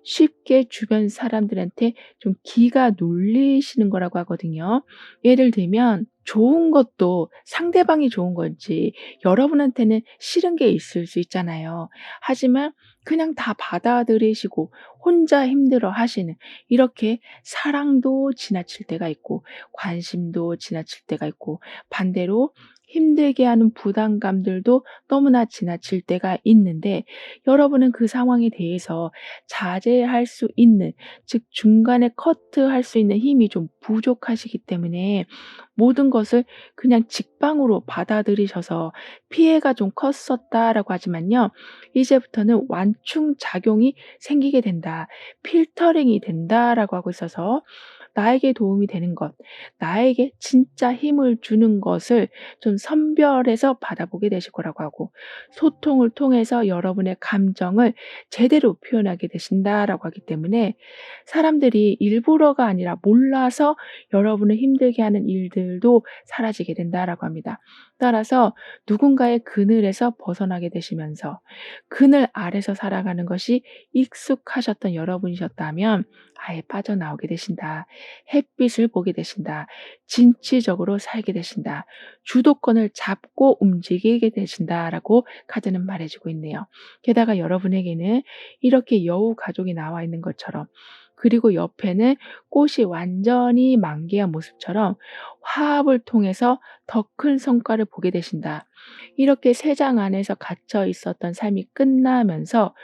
쉽게 주변 사람들한테 좀 기가 눌리시는 거라고 하거든요. 예를 들면 좋은 것도 상대방이 좋은 건지 여러분한테는 싫은 게 있을 수 있잖아요. 하지만 그냥 다 받아들이시고 혼자 힘들어 하시는 이렇게 사랑도 지나칠 때가 있고 관심도 지나칠 때가 있고 반대로 힘들게 하는 부담감들도 너무나 지나칠 때가 있는데 여러분은 그 상황에 대해서 자제할 수 있는 즉 중간에 커트할 수 있는 힘이 좀 부족하시기 때문에 모든 것을 그냥 직방으로 받아들이셔서 "피해가 좀 컸었다."라고 하지만요. 이제부터는 "완충 작용이 생기게 된다. 필터링이 된다."라고 하고 있어서 나에게 도움이 되는 것, 나에게 진짜 힘을 주는 것을 좀 선별해서 받아보게 되실 거라고 하고 소통을 통해서 여러분의 감정을 제대로 표현하게 되신다라고 하기 때문에 사람들이 일부러가 아니라 몰라서 여러분을 힘들게 하는 일들도 사라지게 된다라고 합니다. 따라서 누군가의 그늘에서 벗어나게 되시면서 그늘 아래서 살아가는 것이 익숙하셨던 여러분이셨다면 아예 빠져나오게 되신다. 햇빛을 보게 되신다. 진취적으로 살게 되신다. 주도권을 잡고 움직이게 되신다라고 카드는 말해주고 있네요. 게다가 여러분에게는 이렇게 여우 가족이 나와 있는 것처럼 그리고 옆에는 꽃이 완전히 만개한 모습처럼 화합을 통해서 더 큰 성과를 보게 되신다. 이렇게 세 장 안에서 갇혀 있었던 삶이 끝나면서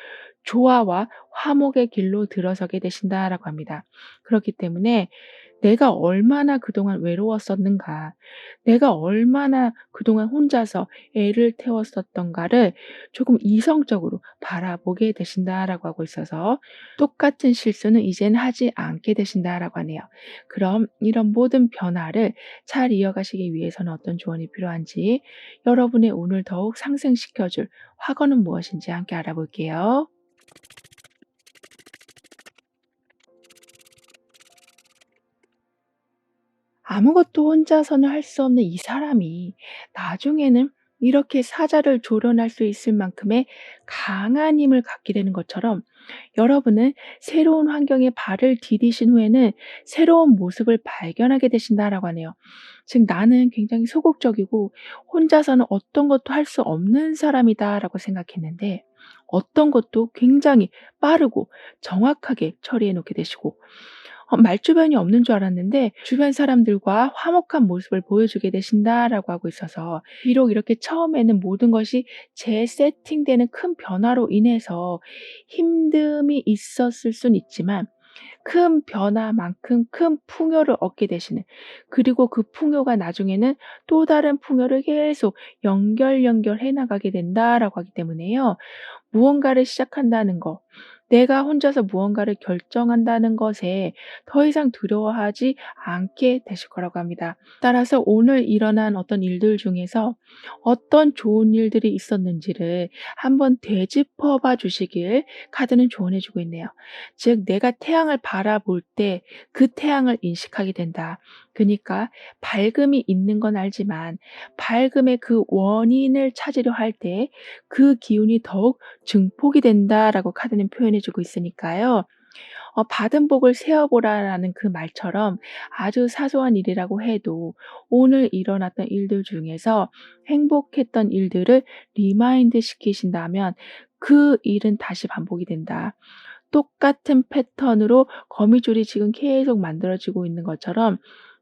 조화와 화목의 길로 들어서게 되신다라고 합니다. 그렇기 때문에 내가 얼마나 그동안 외로웠었는가, 내가 얼마나 그동안 혼자서 애를 태웠었던가를 조금 이성적으로 바라보게 되신다라고 하고 있어서 똑같은 실수는 이젠 하지 않게 되신다라고 하네요. 그럼 이런 모든 변화를 잘 이어가시기 위해서는 어떤 조언이 필요한지 여러분의 운을 더욱 상승시켜 줄 화거는 무엇인지 함께 알아볼게요. 아무것도 혼자서는 할 수 없는 이 사람이 나중에는 이렇게 사자를 조련할 수 있을 만큼의 강한 힘을 갖게 되는 것처럼 여러분은 새로운 환경에 발을 디디신 후에는 새로운 모습을 발견하게 되신다라고 하네요. 즉 나는 굉장히 소극적이고 혼자서는 어떤 것도 할 수 없는 사람이다라고 생각했는데 어떤 것도 굉장히 빠르고 정확하게 처리해 놓게 되시고 말주변이 없는 줄 알았는데 주변 사람들과 화목한 모습을 보여주게 되신다라고 하고 있어서 비록 이렇게 처음에는 모든 것이 재세팅되는 큰 변화로 인해서 힘듦이 있었을 순 있지만 큰 변화만큼 큰 풍요를 얻게 되시는, 그리고 그 풍요가 나중에는 또 다른 풍요를 계속 연결해 나가게 된다라고 하기 때문에요. 무언가를 시작한다는 거, 내가 혼자서 무언가를 결정한다는 것에 더 이상 두려워하지 않게 되실 거라고 합니다. 따라서 오늘 일어난 어떤 일들 중에서 어떤 좋은 일들이 있었는지를 한번 되짚어 봐 주시길 카드는 조언해 주고 있네요. 즉, 내가 태양을 바라볼 때 그 태양을 인식하게 된다. 그니까 밝음이 있는 건 알지만 밝음의 그 원인을 찾으려 할 때 그 기운이 더욱 증폭이 된다라고 카드는 표현해 주고 있으니까요. 받은 복을 세어 보라라는 그 말처럼 아주 사소한 일이라고 해도 오늘 일어났던 일들 중에서 행복했던 일들을 리마인드 시키신다면 그 일은 다시 반복이 된다. 똑같은 패턴으로 거미줄이 지금 계속 만들어지고 있는 것처럼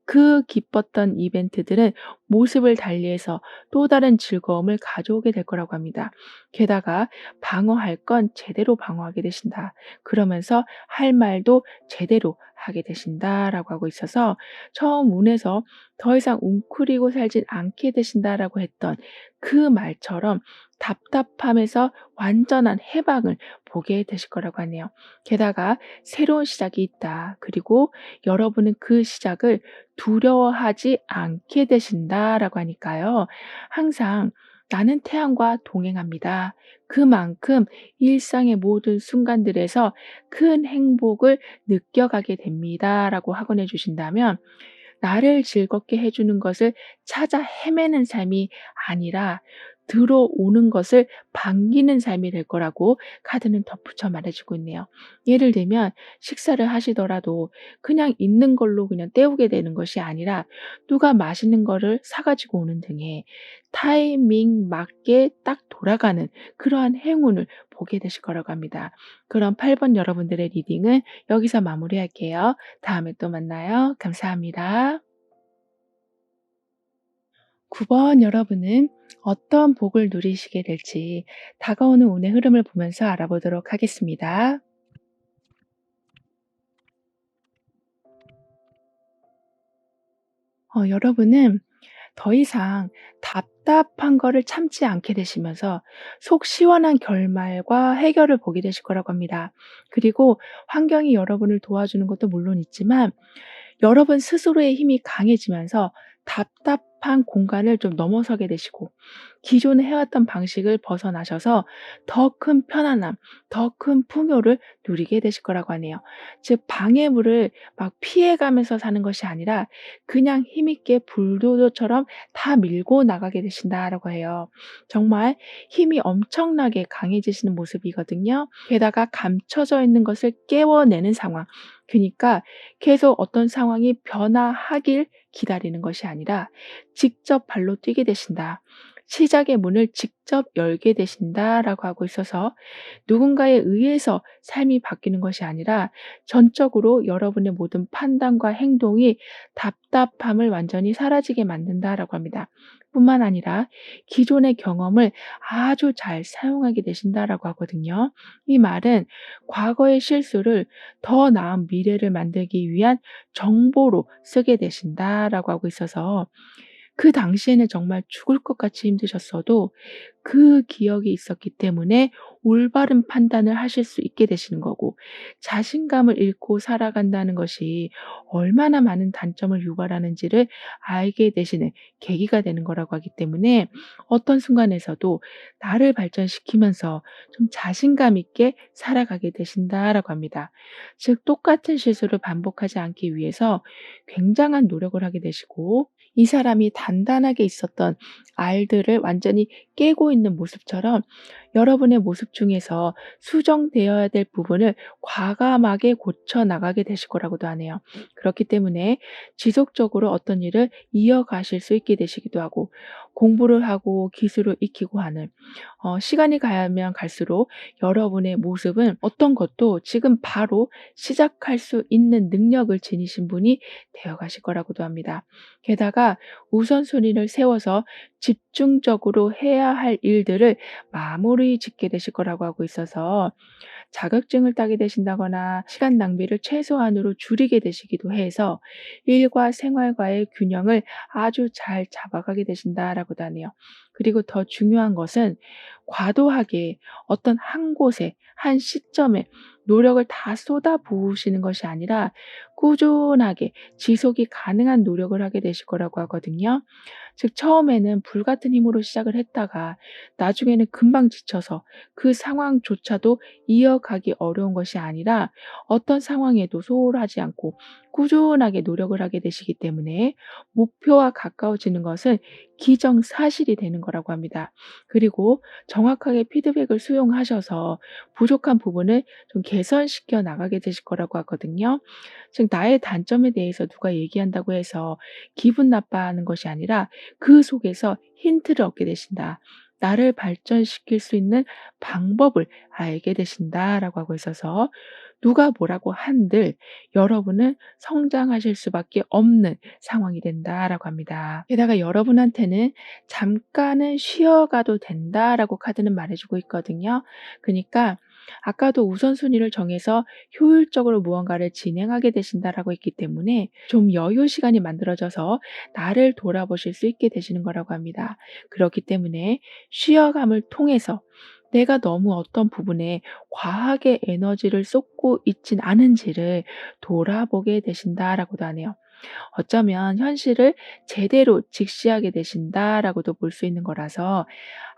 그 기뻤던 이벤트들은 모습을 달리해서 또 다른 즐거움을 가져오게 될 거라고 합니다. 게다가 방어할 건 제대로 방어하게 되신다. 그러면서 할 말도 제대로 하게 되신다라고 하고 있어서 처음 운에서 더 이상 웅크리고 살진 않게 되신다라고 했던 그 말처럼 답답함에서 완전한 해방을 보게 되실 거라고 하네요. 게다가 새로운 시작이 있다. 그리고 여러분은 그 시작을 두려워하지 않게 되신다라고 하니까요. 항상 나는 태양과 동행합니다. 그만큼 일상의 모든 순간들에서 큰 행복을 느껴가게 됩니다라고 확언해 주신다면 나를 즐겁게 해 주는 것을 찾아 헤매는 삶이 아니라 들어오는 것을 반기는 삶이 될 거라고 카드는 덧붙여 말해 주고 있네요. 예를 들면 식사를 하시더라도 그냥 있는 걸로 그냥 때우게 되는 것이 아니라 누가 맛있는 거를 사 가지고 오는 등의 타이밍 맞게 딱 돌아가는 그러한 행운을 보게 되실 거라고 합니다. 그럼 8번 여러분들의 리딩은 여기서 마무리할게요. 다음에 또 만나요. 감사합니다. 9번 여러분은 어떤 복을 누리시게 될지 다가오는 운의 흐름을 보면서 알아보도록 하겠습니다. 여러분은 더 이상 답답한 거를 참지 않게 되시면서 속 시원한 결말과 해결을 보게 되실 거라고 합니다. 그리고 환경이 여러분을 도와주는 것도 물론 있지만 여러분 스스로의 힘이 강해지면서 답답한 공간을 좀 넘어서게 되시고 기존에 해왔던 방식을 벗어나셔서 더 큰 편안함, 더 큰 풍요를 누리게 되실 거라고 하네요. 즉, 방해물을 막 피해가면서 사는 것이 아니라 그냥 힘있게 불도저처럼 다 밀고 나가게 되신다라고 해요. 정말 힘이 엄청나게 강해지시는 모습이거든요. 게다가 감춰져 있는 것을 깨워내는 상황. 그니까 계속 어떤 상황이 변화하길 기다리는 것이 아니라 직접 발로 뛰게 되신다. 시작의 문을 직접 열게 되신다라고 하고 있어서 누군가에 의해서 삶이 바뀌는 것이 아니라 전적으로 여러분의 모든 판단과 행동이 답답함을 완전히 사라지게 만든다라고 합니다. 뿐만 아니라 기존의 경험을 아주 잘 사용하게 되신다라고 하거든요. 이 말은 과거의 실수를 더 나은 미래를 만들기 위한 정보로 쓰게 되신다라고 하고 있어서 그 당시에는 정말 죽을 것 같이 힘드셨어도 그 기억이 있었기 때문에 올바른 판단을 하실 수 있게 되시는 거고, 자신감을 잃고 살아간다는 것이 얼마나 많은 단점을 유발하는지를 알게 되시는 계기가 되는 거라고 하기 때문에 어떤 순간에서도 나를 발전시키면서 좀 자신감 있게 살아가게 되신다라고 합니다. 즉, 똑같은 실수를 반복하지 않기 위해서 굉장한 노력을 하게 되시고, 이 사람이 단단하게 있었던 알들을 완전히 깨고 있는 모습처럼 여러분의 모습 중에서 수정되어야 될 부분을 과감하게 고쳐 나가게 되실 거라고도 하네요. 그렇기 때문에 지속적으로 어떤 일을 이어가실 수 있게 되시기도 하고, 공부를 하고 기술을 익히고 하는 시간이 가면 갈수록 여러분의 모습은 어떤 것도 지금 바로 시작할 수 있는 능력을 지니신 분이 되어 가실 거라고도 합니다. 게다가 우선순위를 세워서 집중적으로 해야 할 일들을 마무리 소홀히 짓게 되실 거라고 하고 있어서 자격증을 따게 되신다거나 시간 낭비를 최소한으로 줄이게 되시기도 해서 일과 생활과의 균형을 아주 잘 잡아가게 되신다라고도 하네요. 그리고 더 중요한 것은 과도하게 어떤 한 곳에 한 시점에 노력을 다 쏟아부으시는 것이 아니라 꾸준하게 지속이 가능한 노력을 하게 되실 거라고 하거든요. 즉 처음에는 불같은 힘으로 시작을 했다가 나중에는 금방 지쳐서 그 상황조차도 이어가기 어려운 것이 아니라 어떤 상황에도 소홀하지 않고 꾸준하게 노력을 하게 되시기 때문에 목표와 가까워지는 것은 기정사실이 되는 거라고 합니다. 그리고 정확하게 피드백을 수용하셔서 부족한 부분을 좀 개선시켜 나가게 되실 거라고 하거든요. 즉 나의 단점에 대해서 누가 얘기한다고 해서 기분 나빠하는 것이 아니라 그 속에서 힌트를 얻게 되신다. 나를 발전시킬 수 있는 방법을 알게 되신다라고 하고 있어서 누가 뭐라고 한들 여러분은 성장하실 수밖에 없는 상황이 된다라고 합니다. 게다가 여러분한테는 잠깐은 쉬어가도 된다라고 카드는 말해주고 있거든요. 그러니까 아까도 우선순위를 정해서 효율적으로 무언가를 진행하게 되신다라고 했기 때문에 좀 여유 시간이 만들어져서 나를 돌아보실 수 있게 되시는 거라고 합니다. 그렇기 때문에 쉬어감을 통해서 내가 너무 어떤 부분에 과하게 에너지를 쏟고 있진 않은지를 돌아보게 되신다라고도 하네요. 어쩌면 현실을 제대로 직시하게 되신다라고도 볼 수 있는 거라서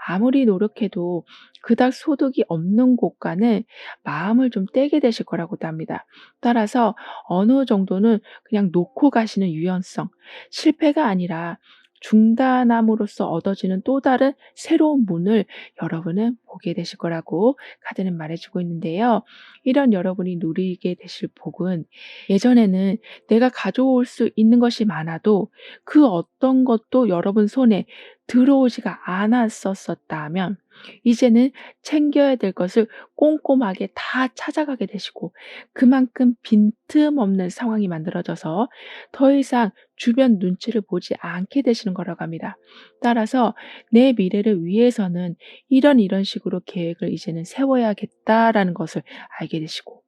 아무리 노력해도 그닥 소득이 없는 곳과는 마음을 좀 떼게 되실 거라고도 합니다. 따라서 어느 정도는 그냥 놓고 가시는 유연성, 실패가 아니라 중단함으로써 얻어지는 또 다른 새로운 문을 여러분은 보게 되실 거라고 카드는 말해주고 있는데요. 이런 여러분이 누리게 되실 복은 예전에는 내가 가져올 수 있는 것이 많아도 그 어떤 것도 여러분 손에 들어오지가 않았었다면 이제는 챙겨야 될 것을 꼼꼼하게 다 찾아가게 되시고 그만큼 빈틈없는 상황이 만들어져서 더 이상 주변 눈치를 보지 않게 되시는 거라고 합니다. 따라서 내 미래를 위해서는 이런 식으로 계획을 이제는 세워야겠다라는 것을 알게 되시고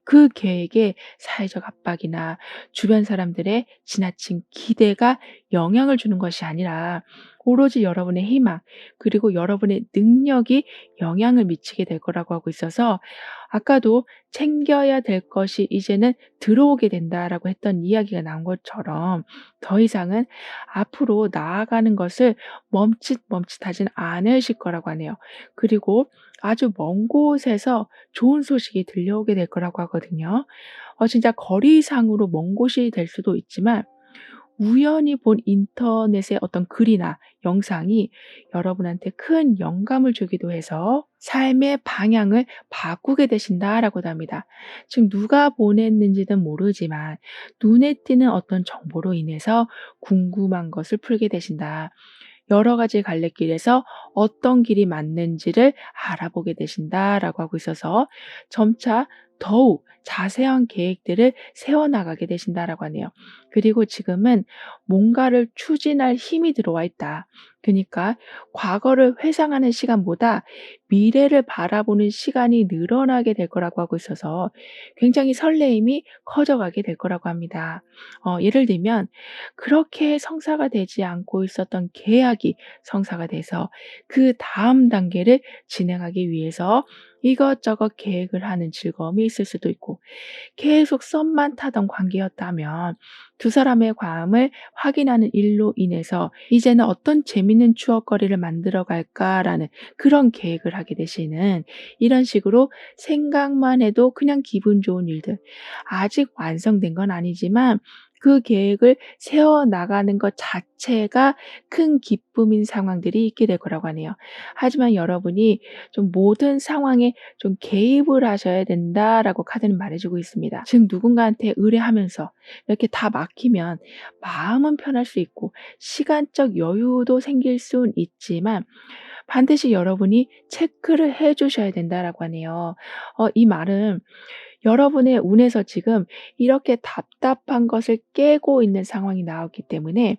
그 계획에 사회적 압박이나 주변 사람들의 지나친 기대가 영향을 주는 것이 아니라 오로지 여러분의 희망 그리고 여러분의 능력이 영향을 미치게 될 거라고 하고 있어서 아까도 챙겨야 될 것이 이제는 들어오게 된다라고 했던 이야기가 나온 것처럼 더 이상은 앞으로 나아가는 것을 멈칫멈칫하진 않으실 거라고 하네요. 그리고 아주 먼 곳에서 좋은 소식이 들려오게 될 거라고 하거든요. 진짜 거리상으로 먼 곳이 될 수도 있지만 우연히 본 인터넷의 어떤 글이나 영상이 여러분한테 큰 영감을 주기도 해서 삶의 방향을 바꾸게 되신다라고도 합니다. 즉 누가 보냈는지는 모르지만 눈에 띄는 어떤 정보로 인해서 궁금한 것을 풀게 되신다. 여러 가지 갈래길에서 어떤 길이 맞는지를 알아보게 되신다라고 하고 있어서 점차 더욱 자세한 계획들을 세워나가게 되신다라고 하네요. 그리고 지금은 뭔가를 추진할 힘이 들어와 있다. 그러니까 과거를 회상하는 시간보다 미래를 바라보는 시간이 늘어나게 될 거라고 하고 있어서 굉장히 설레임이 커져가게 될 거라고 합니다. 예를 들면 그렇게 성사가 되지 않고 있었던 계약이 성사가 돼서 그 다음 단계를 진행하기 위해서 이것저것 계획을 하는 즐거움이 있을 수도 있고 계속 썸만 타던 관계였다면 두 사람의 과음을 확인하는 일로 인해서 이제는 어떤 재밌는 추억거리를 만들어 갈까라는 그런 계획을 하게 되시는 이런 식으로 생각만 해도 그냥 기분 좋은 일들 아직 완성된 건 아니지만 그 계획을 세워나가는 것 자체가 큰 기쁨인 상황들이 있게 될 거라고 하네요. 하지만 여러분이 좀 모든 상황에 좀 개입을 하셔야 된다라고 카드는 말해주고 있습니다. 즉 누군가한테 의뢰하면서 이렇게 다 맡기면 마음은 편할 수 있고 시간적 여유도 생길 수는 있지만 반드시 여러분이 체크를 해 주셔야 된다라고 하네요. 이 말은 여러분의 운에서 지금 이렇게 답답한 것을 깨고 있는 상황이 나왔기 때문에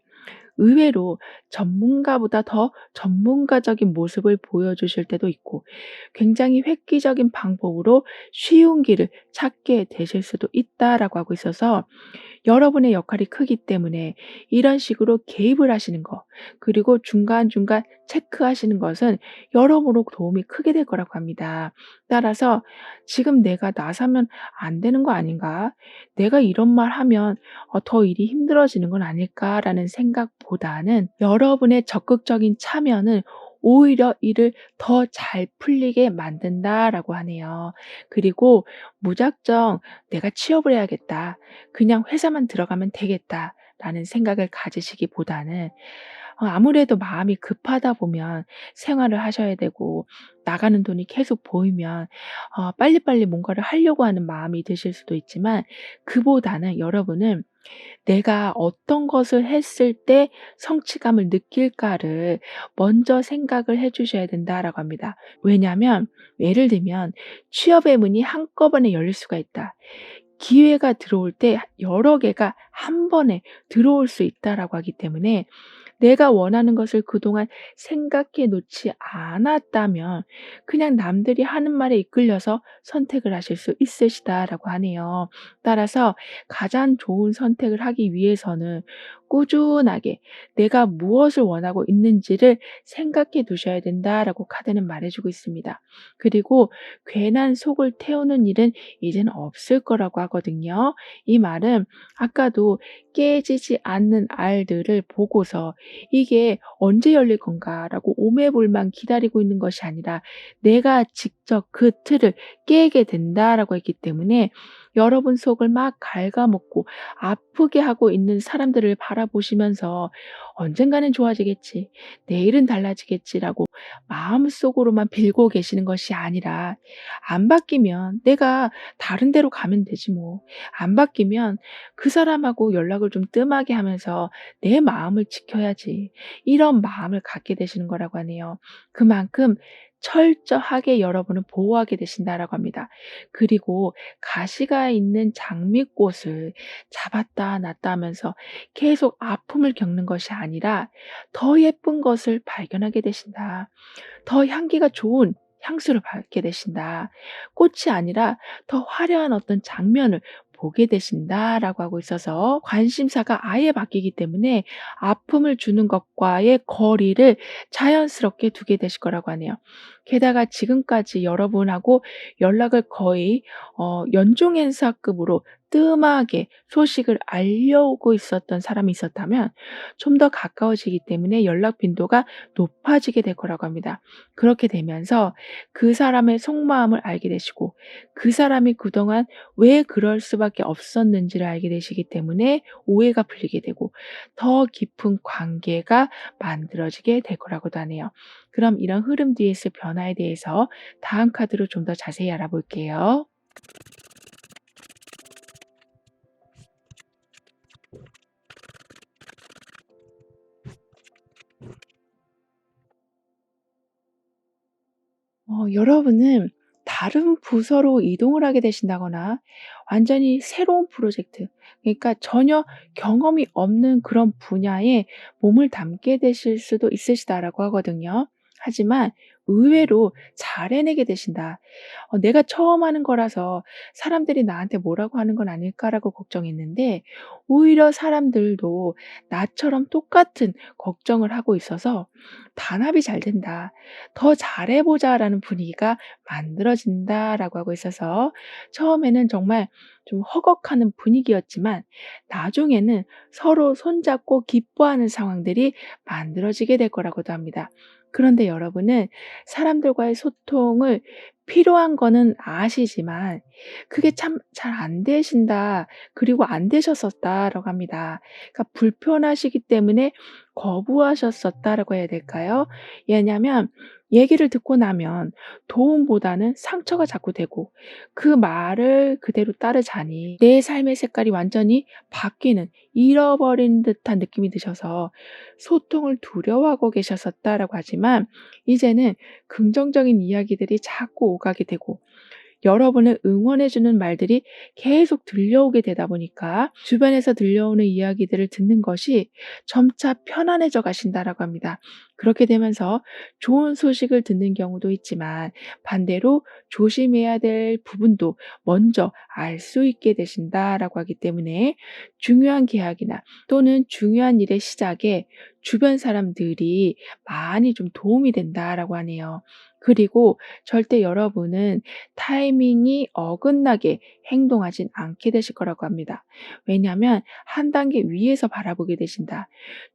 의외로 전문가보다 더 전문가적인 모습을 보여주실 때도 있고 굉장히 획기적인 방법으로 쉬운 길을 찾게 되실 수도 있다라고 하고 있어서 여러분의 역할이 크기 때문에 이런 식으로 개입을 하시는 거 그리고 중간중간 체크하시는 것은 여러모로 도움이 크게 될 거라고 합니다. 따라서 '지금 내가 나서면 안 되는 거 아닌가? 내가 이런 말 하면 더 일이 힘들어지는 건 아닐까?'라는 생각보다는 여러분의 적극적인 참여는 오히려 일을 더 잘 풀리게 만든다라고 하네요. 그리고 무작정 '내가 취업을 해야겠다. 그냥 회사만 들어가면 되겠다.'라는 생각을 가지시기보다는 아무래도 마음이 급하다 보면 생활을 하셔야 되고 나가는 돈이 계속 보이면 빨리빨리 뭔가를 하려고 하는 마음이 드실 수도 있지만 그보다는 여러분은 '내가 어떤 것을 했을 때 성취감을 느낄까.'를 먼저 생각을 해 주셔야 된다라고 합니다. 왜냐하면 예를 들면 취업의 문이 한꺼번에 열릴 수가 있다. 기회가 들어올 때 여러 개가 한 번에 들어올 수 있다라고 하기 때문에 내가 원하는 것을 그동안 생각해 놓지 않았다면 그냥 남들이 하는 말에 이끌려서 선택을 하실 수 있으시다라고 하네요. 따라서 가장 좋은 선택을 하기 위해서는 꾸준하게 내가 무엇을 원하고 있는지를 생각해 두셔야 된다라고 카드는 말해 주고 있습니다. 그리고 괜한 속을 태우는 일은 이제는 없을 거라고 하거든요. 이 말은 아까도 깨지지 않는 알들을 보고서 '이게 언제 열릴 건가.'라고 오매불만 기다리고 있는 것이 아니라 '내가 직접 그 틀을 깨게 된다.'라고 했기 때문에 여러분 속을 막 갉아먹고 아프게 하고 있는 사람들을 바라보시면서 '언젠가는 좋아지겠지. 내일은 달라지겠지.'라고 마음속으로만 빌고 계시는 것이 아니라 '안 바뀌면 내가 다른 데로 가면 되지 뭐. 안 바뀌면 그 사람하고 연락을 좀 뜸하게 하면서 내 마음을 지켜야지.' 이런 마음을 갖게 되시는 거라고 하네요. 그만큼 철저하게 여러분을 보호하게 되신다라고 합니다. 그리고 가시가 있는 장미꽃을 잡았다 놨다 하면서 계속 아픔을 겪는 것이 아니라 더 예쁜 것을 발견하게 되신다. 더 향기가 좋은 향수를 맡게 되신다. 꽃이 아니라 더 화려한 어떤 장면을 보게 되신다라고 하고 있어서 관심사가 아예 바뀌기 때문에 아픔을 주는 것과의 거리를 자연스럽게 두게 되실 거라고 하네요. 게다가 지금까지 여러분하고 연락을 거의 연중 행사급으로 뜸하게 소식을 알려오고 있었던 사람이 있었다면 좀 더 가까워지기 때문에 연락 빈도가 높아지게 될 거라고 합니다. 그렇게 되면서 그 사람의 속마음을 알게 되시고 그 사람이 그동안 왜 그럴 수밖에 없었는지를 알게 되시기 때문에 오해가 풀리게 되고 더 깊은 관계가 만들어지게 될 거라고도 하네요. 그럼 이런 흐름 뒤에 있을 변화에 대해서 다음 카드로 좀 더 자세히 알아볼게요. 여러분은 다른 부서로 이동을 하게 되신다거나 완전히 새로운 프로젝트 그러니까 전혀 경험이 없는 그런 분야에 몸을 담게 되실 수도 있으시다라고 하거든요. 하지만 의외로 잘 해내게 되신다. '내가 처음 하는 거라서 사람들이 나한테 뭐라고 하는 건 아닐까.'라고 걱정했는데 오히려 사람들도 나처럼 똑같은 걱정을 하고 있어서 '단합이 잘 된다. 더 잘해 보자.'라는 분위기가 만들어진다라고 하고 있어서 처음에는 정말 좀 허걱하는 분위기였지만 나중에는 서로 손잡고 기뻐하는 상황들이 만들어지게 될 거라고도 합니다. 그런데 여러분은 사람들과의 소통을 필요한 거는 아시지만 그게 참 잘 안 되신다. 그리고 안 되셨었다라고 합니다. 그러니까 불편하시기 때문에 거부하셨었다라고 해야 될까요? 왜냐하면 얘기를 듣고 나면 도움보다는 상처가 자꾸 되고 그 말을 그대로 따르자니 내 삶의 색깔이 완전히 바뀌는 잃어버린 듯한 느낌이 드셔서 소통을 두려워하고 계셨었다라고 하지만 이제는 긍정적인 이야기들이 자꾸 오가게 되고 여러분을 응원해 주는 말들이 계속 들려오게 되다 보니까 주변에서 들려오는 이야기들을 듣는 것이 점차 편안해져 가신다라고 합니다. 그렇게 되면서 좋은 소식을 듣는 경우도 있지만 반대로 조심해야 될 부분도 먼저 알 수 있게 되신다라고 하기 때문에 중요한 계약이나 또는 중요한 일의 시작에 주변 사람들이 많이 좀 도움이 된다라고 하네요. 그리고 절대 여러분은 타이밍이 어긋나게 행동하진 않게 되실 거라고 합니다. 왜냐하면 한 단계 위에서 바라보게 되신다.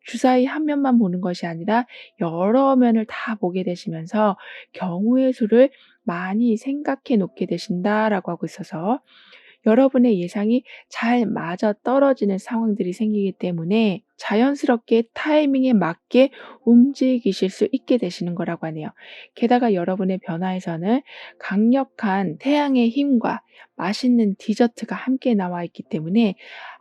주사위 한 면만 보는 것이 아니라 여러 면을 다 보게 되시면서 경우의 수를 많이 생각해 놓게 되신다라고 하고 있어서 여러분의 예상이 잘 맞아떨어지는 상황들이 생기기 때문에 자연스럽게 타이밍에 맞게 움직이실 수 있게 되시는 거라고 하네요. 게다가 여러분의 변화에서는 강력한 태양의 힘과 맛있는 디저트가 함께 나와 있기 때문에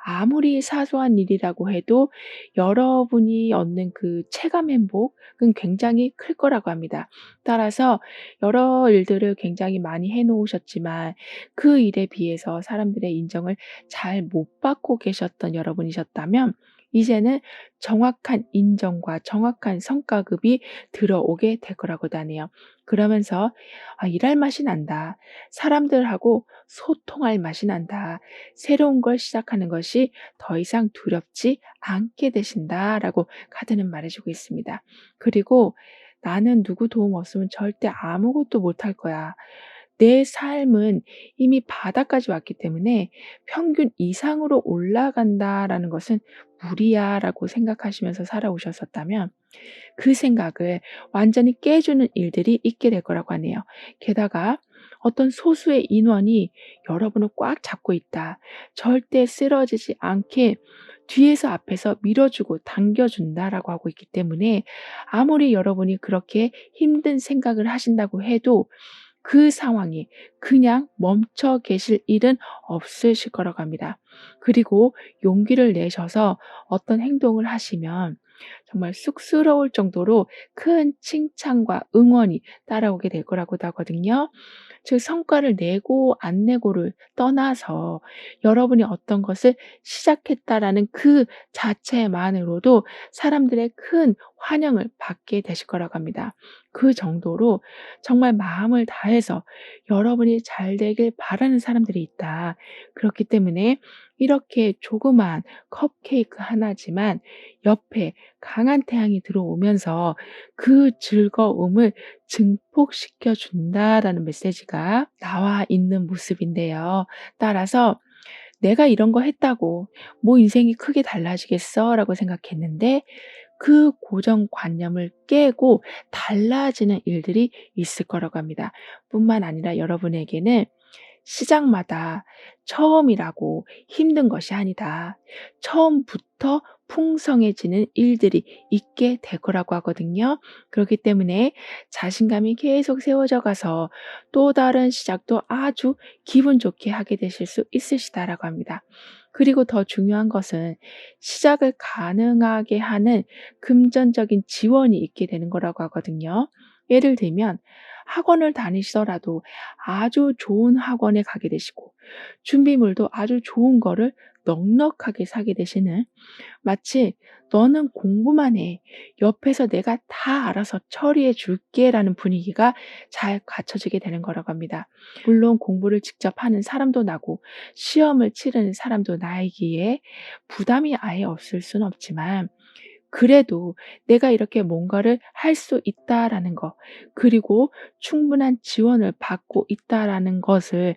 아무리 사소한 일이라고 해도 여러분이 얻는 그 체감 행복은 굉장히 클 거라고 합니다. 따라서 여러 일들을 굉장히 많이 해 놓으셨지만 그 일에 비해서 사람들의 인정을 잘 못 받고 계셨던 여러분이셨다면 이제는 정확한 인정과 정확한 성과급이 들어오게 될 거라고도 하네요. 그러면서 '아 일할 맛이 난다. 사람들하고 소통할 맛이 난다. 새로운 걸 시작하는 것이 더 이상 두렵지 않게 되신다.'라고 카드는 말해 주고 있습니다. 그리고 '나는 누구 도움 없으면 절대 아무것도 못할 거야. 내 삶은 이미 바닥까지 왔기 때문에 평균 이상으로 올라간다라는 것은 무리야라고 생각하시면서 살아오셨었다면 그 생각을 완전히 깨주는 일들이 있게 될 거라고 하네요. 게다가 어떤 소수의 인원이 여러분을 꽉 잡고 있다. 절대 쓰러지지 않게 뒤에서 앞에서 밀어주고 당겨준다라고 하고 있기 때문에 아무리 여러분이 그렇게 힘든 생각을 하신다고 해도 그 상황이 그냥 멈춰 계실 일은 없으실 거라고 합니다. 그리고 용기를 내셔서 어떤 행동을 하시면 정말 쑥스러울 정도로 큰 칭찬과 응원이 따라오게 될 거라고도 하거든요. 즉 성과를 내고 안 내고를 떠나서 여러분이 어떤 것을 시작했다라는 그 자체만으로도 사람들의 큰 환영을 받게 되실 거라고 합니다. 그 정도로 정말 마음을 다해서 여러분이 잘 되길 바라는 사람들이 있다. 그렇기 때문에 이렇게 조그만 컵케이크 하나지만 옆에 강한 태양이 들어오면서 그 즐거움을 증폭시켜 준다라는 메시지가 나와 있는 모습인데요. 따라서 '내가 이런 거 했다고 뭐 인생이 크게 달라지겠어?'라고 생각했는데 그 고정관념을 깨고 달라지는 일들이 있을 거라고 합니다. 뿐만 아니라 여러분에게는 시작마다 처음이라고 힘든 것이 아니다. 처음부터 풍성해지는 일들이 있게 될 거라고 하거든요. 그렇기 때문에 자신감이 계속 세워져 가서 또 다른 시작도 아주 기분 좋게 하게 되실 수 있으시다라고 합니다. 그리고 더 중요한 것은 시작을 가능하게 하는 금전적인 지원이 있게 되는 거라고 하거든요. 예를 들면 학원을 다니시더라도 아주 좋은 학원에 가게 되시고 준비물도 아주 좋은 거를 넉넉하게 사게 되시는 마치 "너는 공부만 해. 옆에서 내가 다 알아서 처리해 줄게."라는 분위기가 잘 갖춰지게 되는 거라고 합니다. 물론 공부를 직접 하는 사람도 나고 시험을 치르는 사람도 나이기에 부담이 아예 없을 수는 없지만 그래도 내가 이렇게 뭔가를 할 수 있다라는 것, 그리고 충분한 지원을 받고 있다라는 것을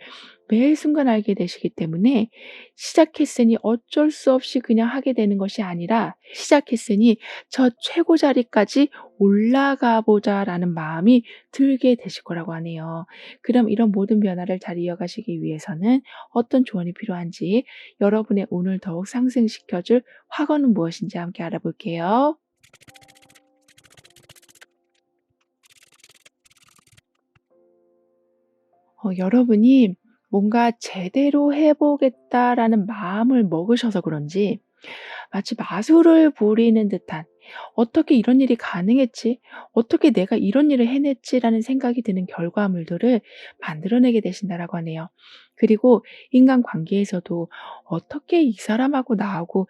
매 순간 알게 되시기 때문에 시작했으니 어쩔 수 없이 그냥 하게 되는 것이 아니라 '시작했으니 저 최고 자리까지 올라가 보자.'라는 마음이 들게 되실 거라고 하네요. 그럼 이런 모든 변화를 잘 이어가시기 위해서는 어떤 조언이 필요한지 여러분의 운을 더욱 상승시켜 줄 확언은 무엇인지 함께 알아볼게요. 여러분이 뭔가 '제대로 해 보겠다.'라는 마음을 먹으셔서 그런지 마치 마술을 부리는 듯한 어떻게 이런 일이 가능했지? 어떻게 내가 이런 일을 해냈지?'라는 생각이 드는 결과물들을 만들어내게 되신다라고 하네요. 그리고 인간관계에서도 '어떻게 이 사람하고 나하고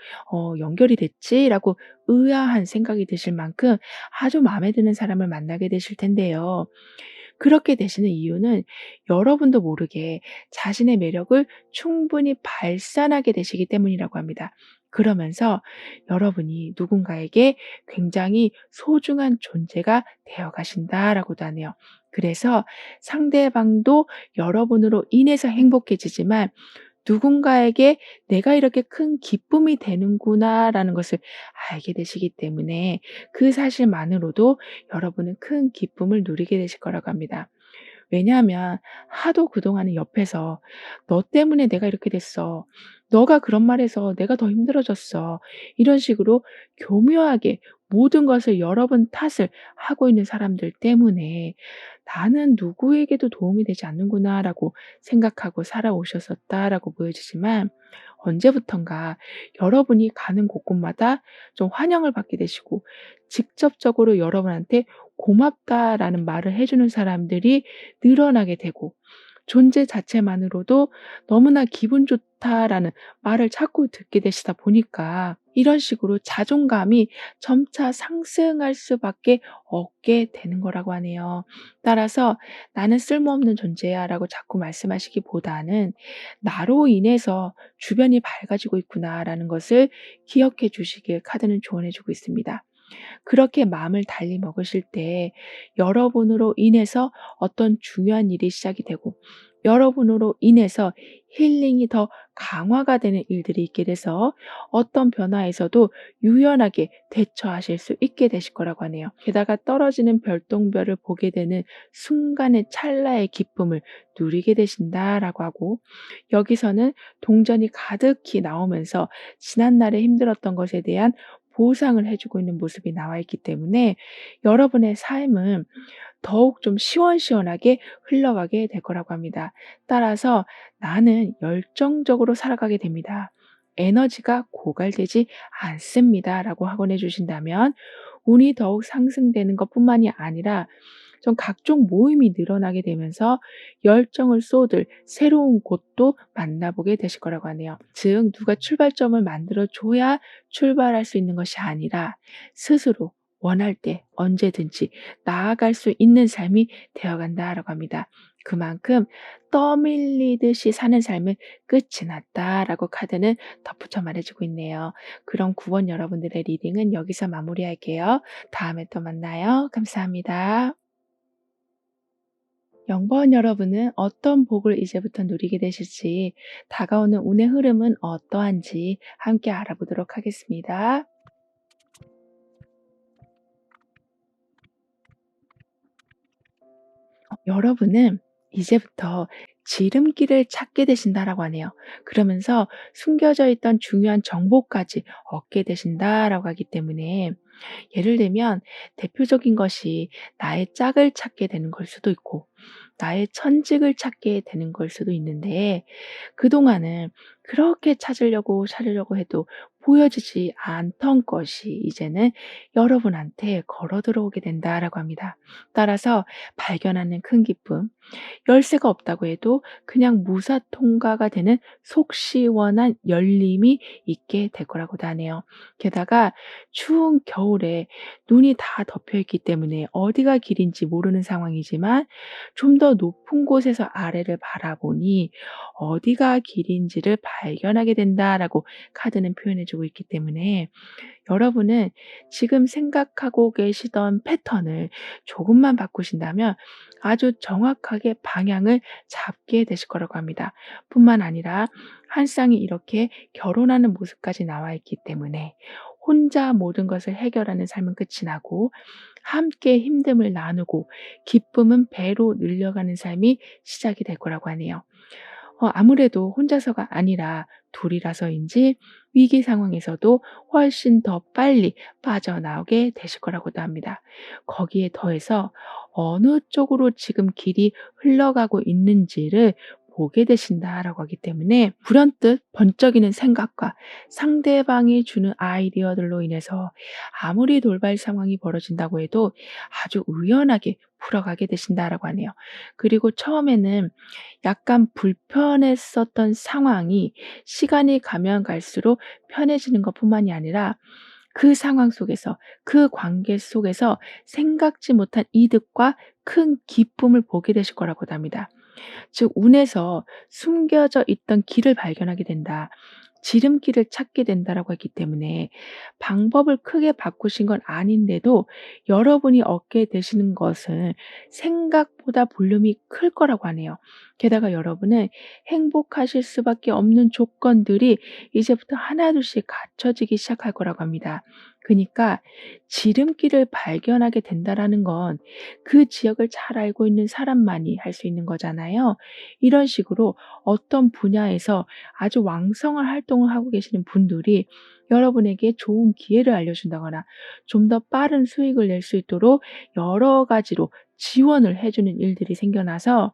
연결이 됐지?'라고 의아한 생각이 드실 만큼 아주 마음에 드는 사람을 만나게 되실 텐데요. 그렇게 되시는 이유는 여러분도 모르게 자신의 매력을 충분히 발산하게 되시기 때문이라고 합니다. 그러면서 여러분이 누군가에게 굉장히 소중한 존재가 되어 가신다라고도 하네요. 그래서 상대방도 여러분으로 인해서 행복해지지만 누군가에게 '내가 이렇게 큰 기쁨이 되는구나.'라는 것을 알게 되시기 때문에 그 사실만으로도 여러분은 큰 기쁨을 누리게 되실 거라고 합니다. 왜냐하면 하도 그동안은 옆에서 "너 때문에 내가 이렇게 됐어. 너가 그런 말해서 내가 더 힘들어졌어." 이런 식으로 교묘하게 모든 것을 여러분 탓을 하고 있는 사람들 때문에 '나는 누구에게도 도움이 되지 않는구나.'라고 생각하고 살아오셨었다라고 보여지지만 언제부턴가 여러분이 가는 곳곳마다 좀 환영을 받게 되시고 직접적으로 여러분한테 "고맙다."라는 말을 해 주는 사람들이 늘어나게 되고 존재 자체만으로도 "너무나 기분 좋다."라는 말을 자꾸 듣게 되시다 보니까 이런 식으로 자존감이 점차 상승할 수밖에 없게 되는 거라고 하네요. 따라서 "나는 쓸모없는 존재야."라고 자꾸 말씀하시기보다는 '나로 인해서 주변이 밝아지고 있구나.'라는 것을 기억해 주시길 카드는 조언해 주고 있습니다. 그렇게 마음을 달리 먹으실 때 여러분으로 인해서 어떤 중요한 일이 시작이 되고 여러분으로 인해서 힐링이 더 강화가 되는 일들이 있게 돼서 어떤 변화에서도 유연하게 대처하실 수 있게 되실 거라고 하네요. 게다가 떨어지는 별똥별을 보게 되는 순간의 찰나의 기쁨을 누리게 되신다라고 하고 여기서는 동전이 가득히 나오면서 지난날에 힘들었던 것에 대한 보상을 해 주고 있는 모습이 나와 있기 때문에 여러분의 삶은 더욱 좀 시원시원하게 흘러가게 될 거라고 합니다. 따라서 "나는 열정적으로 살아가게 됩니다. 에너지가 고갈되지 않습니다."라고 확언해 주신다면 운이 더욱 상승되는 것뿐만이 아니라 좀 각종 모임이 늘어나게 되면서 열정을 쏟을 새로운 곳도 만나보게 되실 거라고 하네요. 즉 누가 출발점을 만들어 줘야 출발할 수 있는 것이 아니라 스스로 원할 때 언제든지 나아갈 수 있는 삶이 되어간다라고 합니다. 그만큼 떠밀리듯이 사는 삶은 끝이 났다라고 카드는 덧붙여 말해주고 있네요. 그럼 9번 여러분들의 리딩은 여기서 마무리할게요. 다음에 또 만나요. 감사합니다. 0번 여러분은 어떤 복을 이제부터 누리게 되실지, 다가오는 운의 흐름은 어떠한지 함께 알아보도록 하겠습니다. 여러분은 이제부터 지름길을 찾게 되신다라고 하네요. 그러면서 숨겨져 있던 중요한 정보까지 얻게 되신다라고 하기 때문에 예를 들면 대표적인 것이 나의 짝을 찾게 되는 걸 수도 있고 나의 천직을 찾게 되는 걸 수도 있는데 그동안은 그렇게 찾으려고 해도 보여지지 않던 것이 이제는 여러분한테 걸어 들어오게 된다라고 합니다. 따라서 발견하는 큰 기쁨, 열쇠가 없다고 해도 그냥 무사 통과가 되는 속 시원한 열림이 있게 될 거라고도 하네요. 게다가 추운 겨울에 눈이 다 덮여 있기 때문에 어디가 길인지 모르는 상황이지만 좀 더 높은 곳에서 아래를 바라보니 어디가 길인지를 발견하게 된다라고 카드는 표현해 주고 있기 때문에 여러분은 지금 생각하고 계시던 패턴을 조금만 바꾸신다면 아주 정확하게 방향을 잡게 되실 거라고 합니다. 뿐만 아니라 한 쌍이 이렇게 결혼하는 모습까지 나와 있기 때문에 혼자 모든 것을 해결하는 삶은 끝이 나고 함께 힘듦을 나누고 기쁨은 배로 늘려가는 삶이 시작이 될 거라고 하네요. 아무래도 혼자서가 아니라 둘이라서인지 위기 상황에서도 훨씬 더 빨리 빠져나오게 되실 거라고도 합니다. 거기에 더해서 어느 쪽으로 지금 길이 흘러가고 있는지를 보게 되신다라고 하기 때문에 불현듯 번쩍이는 생각과 상대방이 주는 아이디어들로 인해서 아무리 돌발 상황이 벌어진다고 해도 아주 의연하게 풀어가게 되신다라고 하네요. 그리고 처음에는 약간 불편했었던 상황이 시간이 가면 갈수록 편해지는 것뿐만이 아니라 그 상황 속에서 그 관계 속에서 생각지 못한 이득과 큰 기쁨을 보게 되실 거라고도 합니다. 즉 운에서 숨겨져 있던 길을 발견하게 된다. 지름길을 찾게 된다라고 했기 때문에 방법을 크게 바꾸신 건 아닌데도 여러분이 얻게 되시는 것은 생각보다 볼륨이 클 거라고 하네요. 게다가 여러분은 행복하실 수밖에 없는 조건들이 이제부터 하나둘씩 갖춰지기 시작할 거라고 합니다. 그니까 지름길을 발견하게 된다라는 건 그 지역을 잘 알고 있는 사람만이 할 수 있는 거잖아요. 이런 식으로 어떤 분야에서 아주 왕성한 활동을 하고 계시는 분들이 여러분에게 좋은 기회를 알려준다거나 좀 더 빠른 수익을 낼 수 있도록 여러 가지로 지원을 해 주는 일들이 생겨나서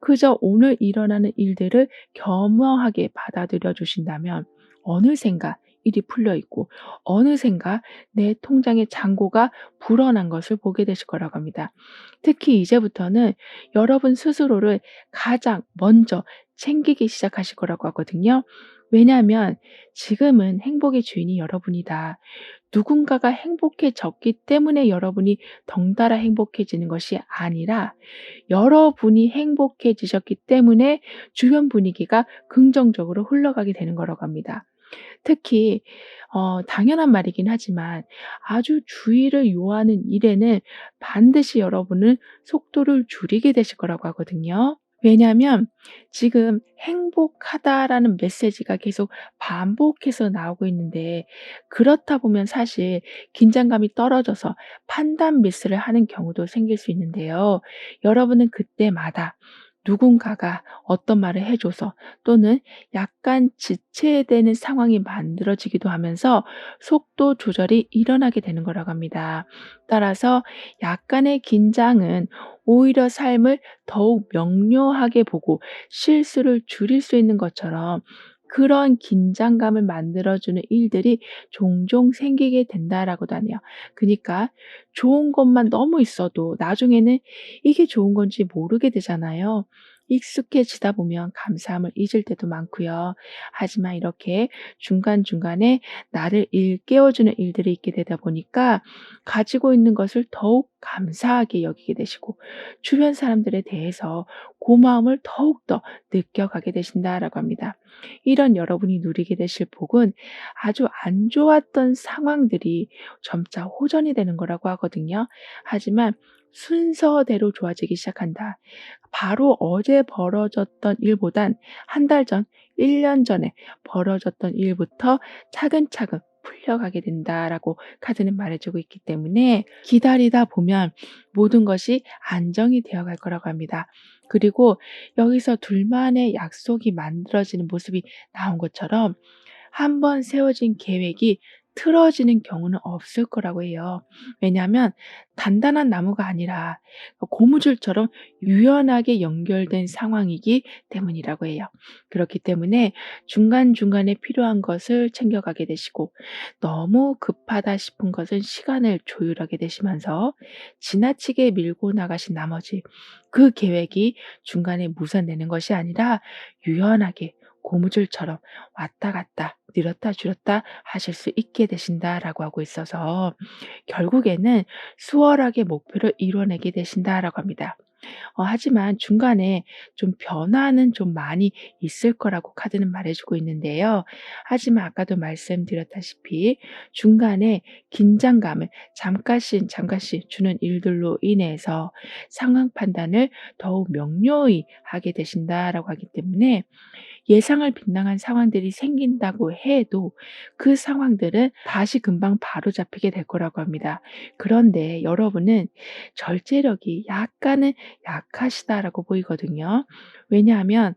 그저 오늘 일어나는 일들을 겸허하게 받아들여 주신다면 어느샌가 일이 풀려 있고 어느샌가 내 통장의 잔고가 불어난 것을 보게 되실 거라고 합니다. 특히 이제부터는 여러분 스스로를 가장 먼저 챙기기 시작하실 거라고 하거든요. 왜냐하면 지금은 행복의 주인이 여러분이다. 누군가가 행복해졌기 때문에 여러분이 덩달아 행복해지는 것이 아니라 여러분이 행복해지셨기 때문에 주변 분위기가 긍정적으로 흘러가게 되는 거라고 합니다. 특히 당연한 말이긴 하지만 아주 주의를 요하는 일에는 반드시 여러분은 속도를 줄이게 되실 거라고 하거든요. 왜냐하면 지금 "행복하다."라는 메시지가 계속 반복해서 나오고 있는데 그렇다 보면 사실 긴장감이 떨어져서 판단 미스를 하는 경우도 생길 수 있는데요. 여러분은 그때마다 누군가가 어떤 말을 해 줘서 또는 약간 지체되는 상황이 만들어지기도 하면서 속도 조절이 일어나게 되는 거라고 합니다. 따라서 약간의 긴장은 오히려 삶을 더욱 명료하게 보고 실수를 줄일 수 있는 것처럼 그런 긴장감을 만들어주는 일들이 종종 생기게 된다라고도 하네요. 그니까 좋은 것만 너무 있어도 나중에는 이게 좋은 건지 모르게 되잖아요. 익숙해지다 보면 감사함을 잊을 때도 많고요. 하지만 이렇게 중간중간에 나를 일깨워주는 일들이 있게 되다 보니까 가지고 있는 것을 더욱 감사하게 여기게 되시고 주변 사람들에 대해서 고마움을 더욱더 느껴가게 되신다라고 합니다. 이런 여러분이 누리게 되실 복은 아주 안 좋았던 상황들이 점차 호전이 되는 거라고 하거든요. 하지만 순서대로 좋아지기 시작한다. 바로 어제 벌어졌던 일보단 한 달 전, 1년 전에 벌어졌던 일부터 차근차근 풀려가게 된다라고 카드는 말해주고 있기 때문에 기다리다 보면 모든 것이 안정이 되어 갈 거라고 합니다. 그리고 여기서 둘만의 약속이 만들어지는 모습이 나온 것처럼 한 번 세워진 계획이 틀어지는 경우는 없을 거라고 해요. 왜냐하면 단단한 나무가 아니라 고무줄처럼 유연하게 연결된 상황이기 때문이라고 해요. 그렇기 때문에 중간중간에 필요한 것을 챙겨가게 되시고 너무 급하다 싶은 것은 시간을 조율하게 되시면서 지나치게 밀고 나가신 나머지 그 계획이 중간에 무산되는 것이 아니라 유연하게 고무줄처럼 왔다 갔다 늘었다 줄였다 하실 수 있게 되신다라고 하고 있어서 결국에는 수월하게 목표를 이뤄내게 되신다라고 합니다. 하지만 중간에 좀 변화는 좀 많이 있을 거라고 카드는 말해주고 있는데요. 하지만 아까도 말씀드렸다시피 중간에 긴장감을 잠깐씩 주는 일들로 인해서 상황 판단을 더욱 명료히 하게 되신다라고 하기 때문에 예상을 빗나간 상황들이 생긴다고 해도 그 상황들은 다시 금방 바로잡히게 될 거라고 합니다. 그런데 여러분은 절제력이 약간은 약하시다라고 보이거든요. 왜냐하면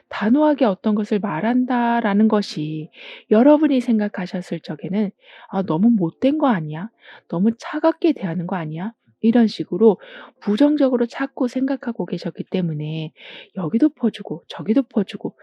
단호하게 어떤 것을 말한다라는 것이 여러분이 생각하셨을 적에는 '아 너무 못된 거 아니야? 너무 차갑게 대하는 거 아니야?' 이런 식으로 부정적으로 자꾸 생각하고 계셨기 때문에 여기도 퍼주고 저기도 퍼주고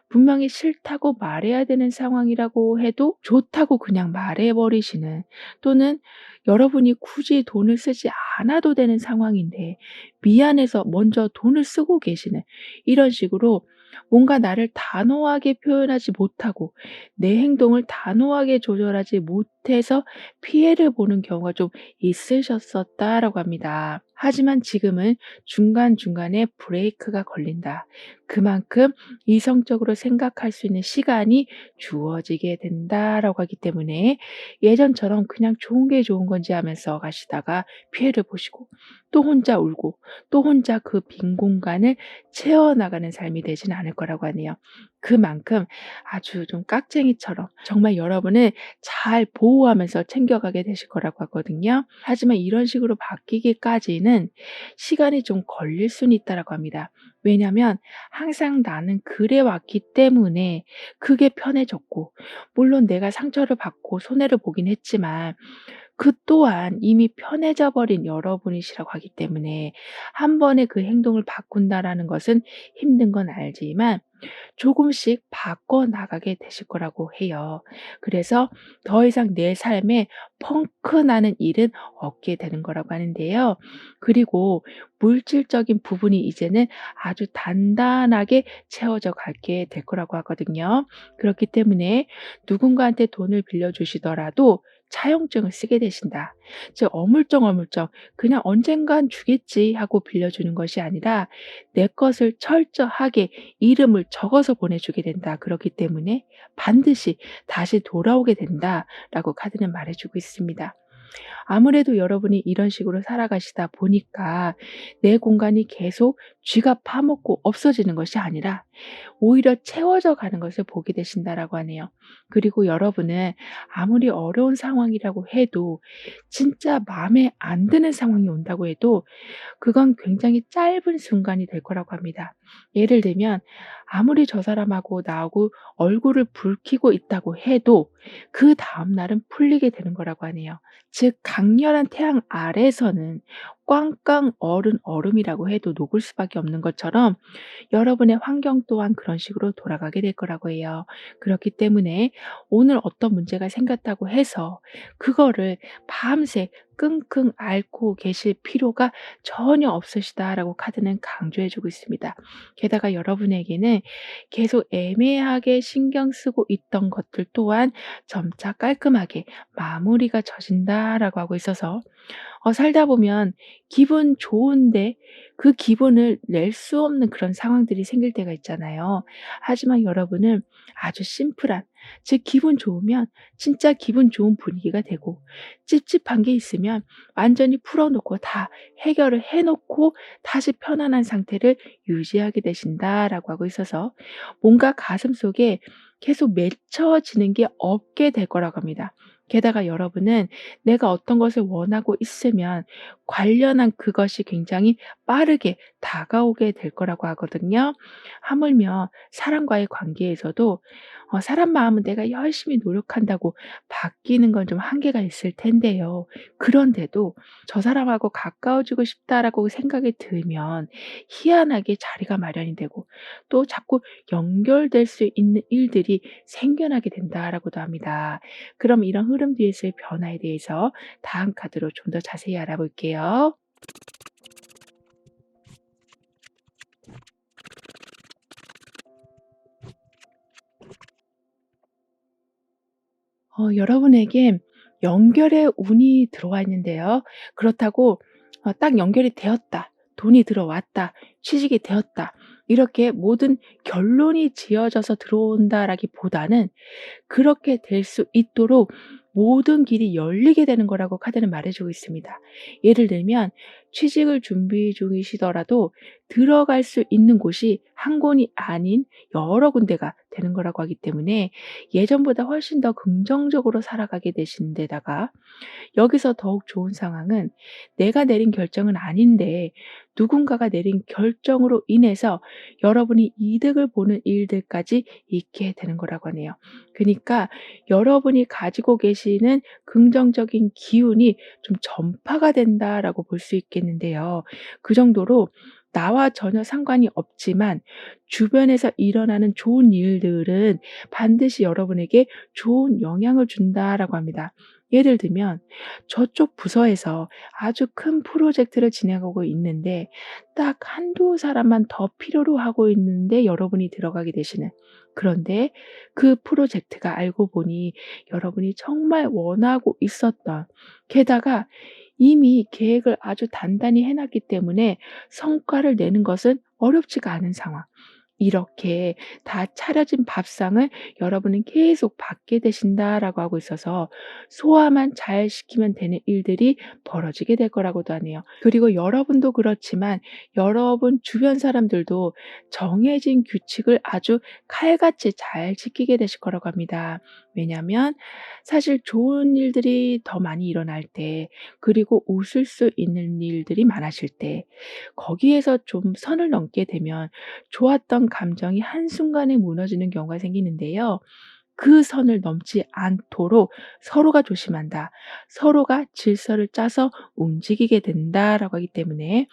분명히 싫다고 말해야 되는 상황이라고 해도 좋다고 그냥 말해 버리시는, 또는 여러분이 굳이 돈을 쓰지 않아도 되는 상황인데 미안해서 먼저 돈을 쓰고 계시는, 이런 식으로 뭔가 나를 단호하게 표현하지 못하고 내 행동을 단호하게 조절하지 못해서 피해를 보는 경우가 좀 있으셨었다라고 합니다. 하지만 지금은 중간중간에 브레이크가 걸린다. 그만큼 이성적으로 생각할 수 있는 시간이 주어지게 된다라고 하기 때문에 예전처럼 그냥 좋은 게 좋은 건지 하면서 가시다가 피해를 보시고 또 혼자 울고 또 혼자 그 빈 공간을 채워나가는 삶이 되진 않을 거라고 하네요. 그만큼 아주 좀 깍쟁이처럼 정말 여러분을 잘 보호하면서 챙겨가게 되실 거라고 하거든요. 하지만 이런 식으로 바뀌기까지는 시간이 좀 걸릴 수는 있다라고 합니다. 왜냐하면 항상 나는 그래 왔기 때문에 그게 편해졌고, 물론 내가 상처를 받고 손해를 보긴 했지만 그 또한 이미 편해져 버린 여러분이시라고 하기 때문에 한 번에 그 행동을 바꾼다라는 것은 힘든 건 알지만 조금씩 바꿔 나가게 되실 거라고 해요. 그래서 더 이상 내 삶에 펑크 나는 일은 없게 되는 거라고 하는데요. 그리고 물질적인 부분이 이제는 아주 단단하게 채워져 가게 될 거라고 하거든요. 그렇기 때문에 누군가한테 돈을 빌려 주시더라도 차용증을 쓰게 되신다. 즉 어물쩡어물쩡 그냥 '언젠간 주겠지.' 하고 빌려주는 것이 아니라 내 것을 철저하게 이름을 적어서 보내주게 된다. 그렇기 때문에 반드시 다시 돌아오게 된다라고 카드는 말해주고 있습니다. 아무래도 여러분이 이런 식으로 살아가시다 보니까 내 공간이 계속 쥐가 파먹고 없어지는 것이 아니라 오히려 채워져 가는 것을 보게 되신다라고 하네요. 그리고 여러분은 아무리 어려운 상황이라고 해도 진짜 마음에 안 드는 상황이 온다고 해도 그건 굉장히 짧은 순간이 될 거라고 합니다. 예를 들면 아무리 저 사람하고 나하고 얼굴을 붉히고 있다고 해도 그다음 날은 풀리게 되는 거라고 하네요. 즉 강렬한 태양 아래서는 꽝꽝 얼은 얼음이라고 해도 녹을 수밖에 없는 것처럼 여러분의 환경 또한 그런 식으로 돌아가게 될 거라고 해요. 그렇기 때문에 오늘 어떤 문제가 생겼다고 해서 그거를 밤새 끙끙 앓고 계실 필요가 전혀 없으시다라고 카드는 강조해 주고 있습니다. 게다가 여러분에게는 계속 애매하게 신경 쓰고 있던 것들 또한 점차 깔끔하게 마무리가 져진다라고 하고 있어서 살다 보면 기분 좋은데 그 기분을 낼 수 없는 그런 상황들이 생길 때가 있잖아요. 하지만 여러분은 아주 심플한, 즉 기분 좋으면 진짜 기분 좋은 분위기가 되고 찝찝한 게 있으면 완전히 풀어 놓고 다 해결을 해 놓고 다시 편안한 상태를 유지하게 되신다라고 하고 있어서 뭔가 가슴속에 계속 맺혀지는 게 없게 될 거라고 합니다. 게다가 여러분은 내가 어떤 것을 원하고 있으면 관련한 그것이 굉장히 빠르게 다가오게 될 거라고 하거든요. 하물며 사람과의 관계에서도 사람 마음은 내가 열심히 노력한다고 바뀌는 건 좀 한계가 있을 텐데요. 그런데도 '저 사람하고 가까워지고 싶다.'라고 생각이 들면 희한하게 자리가 마련이 되고 또 자꾸 연결될 수 있는 일들이 생겨나게 된다라고도 합니다. 그럼 이런 흐름 뒤에 있을 변화에 대해서 다음 카드로 좀 더 자세히 알아볼게요. 여러분에게 연결의 운이 들어와 있는데요. 그렇다고 딱 연결이 되었다, 돈이 들어왔다, 취직이 되었다, 이렇게 모든 결론이 지어져서 들어온다라기보다는 그렇게 될 수 있도록 모든 길이 열리게 되는 거라고 카드는 말해 주고 있습니다. 예를 들면 취직을 준비 중이시더라도 들어갈 수 있는 곳이 한 곳이 아닌 여러 군데가 되는 거라고 하기 때문에 예전보다 훨씬 더 긍정적으로 살아가게 되신 데다가 여기서 더욱 좋은 상황은 내가 내린 결정은 아닌데 누군가가 내린 결정으로 인해서 여러분이 이득을 보는 일들까지 있게 되는 거라고 하네요. 그니까 여러분이 가지고 계시는 긍정적인 기운이 좀 전파가 된다라고 볼 수 있겠는데요. 그 정도로 나와 전혀 상관이 없지만 주변에서 일어나는 좋은 일들은 반드시 여러분에게 좋은 영향을 준다라고 합니다. 예를 들면 저쪽 부서에서 아주 큰 프로젝트를 진행하고 있는데 딱 한두 사람만 더 필요로 하고 있는데 여러분이 들어가게 되시는, 그런데 그 프로젝트가 알고 보니 여러분이 정말 원하고 있었던, 게다가 이미 계획을 아주 단단히 해 놨기 때문에 성과를 내는 것은 어렵지가 않은 상황. 이렇게 다 차려진 밥상을 여러분은 계속 받게 되신다라고 하고 있어서 소화만 잘 시키면 되는 일들이 벌어지게 될 거라고도 하네요. 그리고 여러분도 그렇지만 여러분 주변 사람들도 정해진 규칙을 아주 칼같이 잘 지키게 되실 거라고 합니다. 왜냐하면 사실 좋은 일들이 더 많이 일어날 때, 그리고 웃을 수 있는 일들이 많아질 때, 거기에서 좀 선을 넘게 되면 좋았던 감정이 한순간에 무너지는 경우가 생기는데요. 그 선을 넘지 않도록 서로가 조심한다. 서로가 질서를 짜서 움직이게 된다라고 하기 때문에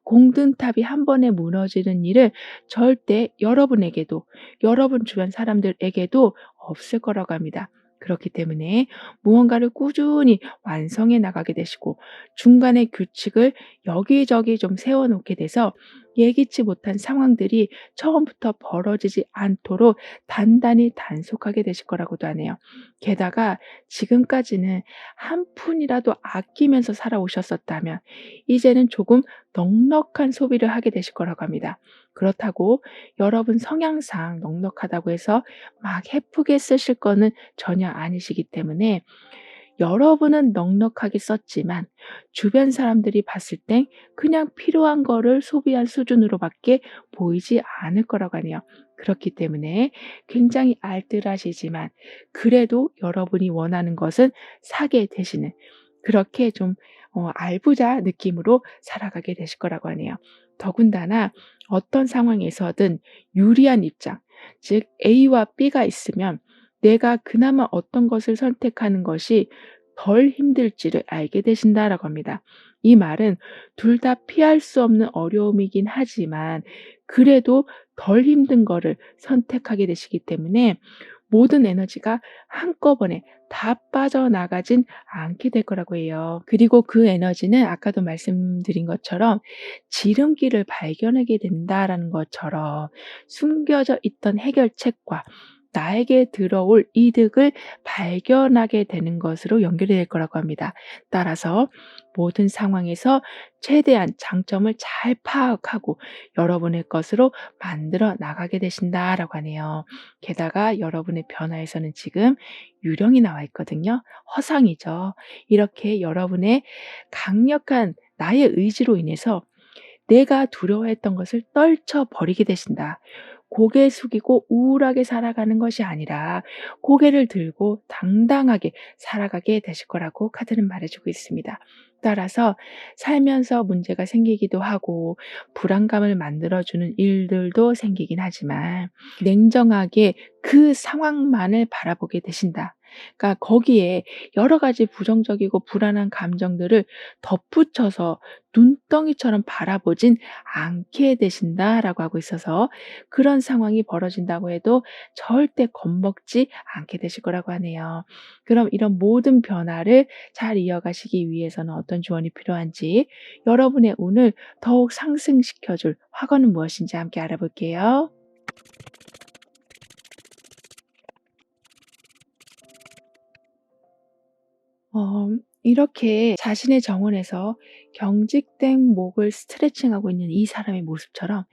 공든탑이 한 번에 무너지는 일은 절대 여러분에게도, 여러분 주변 사람들에게도 없을 거라고 합니다. 그렇기 때문에 무언가를 꾸준히 완성해 나가게 되시고 중간에 규칙을 여기저기 좀 세워 놓게 돼서 예기치 못한 상황들이 처음부터 벌어지지 않도록 단단히 단속하게 되실 거라고도 하네요. 게다가 지금까지는 한 푼이라도 아끼면서 살아오셨었다면 이제는 조금 넉넉한 소비를 하게 되실 거라고 합니다. 그렇다고 여러분 성향상 넉넉하다고 해서 막 헤프게 쓰실 거는 전혀 아니시기 때문에 여러분은 넉넉하게 썼지만 주변 사람들이 봤을 땐 그냥 필요한 거를 소비한 수준으로밖에 보이지 않을 거라고 하네요. 그렇기 때문에 굉장히 알뜰하시지만 그래도 여러분이 원하는 것은 사게 되시는, 그렇게 좀 알부자 느낌으로 살아가게 되실 거라고 하네요. 더군다나 어떤 상황에서든 유리한 입장, 즉 A와 B가 있으면 내가 그나마 어떤 것을 선택하는 것이 덜 힘들지를 알게 되신다라고 합니다. 이 말은 둘 다 피할 수 없는 어려움이긴 하지만 그래도 덜 힘든 거를 선택하게 되시기 때문에 모든 에너지가 한꺼번에 다 빠져나가진 않게 될 거라고 해요. 그리고 그 에너지는 아까도 말씀드린 것처럼 지름길을 발견하게 된다라는 것처럼 숨겨져 있던 해결책과 나에게 들어올 이득을 발견하게 되는 것으로 연결이 될 거라고 합니다. 따라서 모든 상황에서 최대한 장점을 잘 파악하고 여러분의 것으로 만들어 나가게 되신다라고 하네요. 게다가 여러분의 변화에서는 지금 유령이 나와 있거든요. 허상이죠. 이렇게 여러분의 강력한 나의 의지로 인해서 내가 두려워했던 것을 떨쳐버리게 되신다. 고개 숙이고 우울하게 살아가는 것이 아니라 고개를 들고 당당하게 살아가게 되실 거라고 카드는 말해주고 있습니다. 따라서 살면서 문제가 생기기도 하고 불안감을 만들어주는 일들도 생기긴 하지만 냉정하게 그 상황만을 바라보게 되신다. 그러니까 거기에 여러 가지 부정적이고 불안한 감정들을 덧붙여서 눈덩이처럼 바라보진 않게 되신다라고 하고 있어서 그런 상황이 벌어진다고 해도 절대 겁먹지 않게 되실 거라고 하네요. 그럼 이런 모든 변화를 잘 이어가시기 위해서는 어떤 조언이 필요한지, 여러분의 운을 더욱 상승시켜 줄 화건은 무엇인지 함께 알아볼게요. 어 이렇게 자신의 정원에서 경직된 목을 스트레칭하고 있는 이 사람의 모습처럼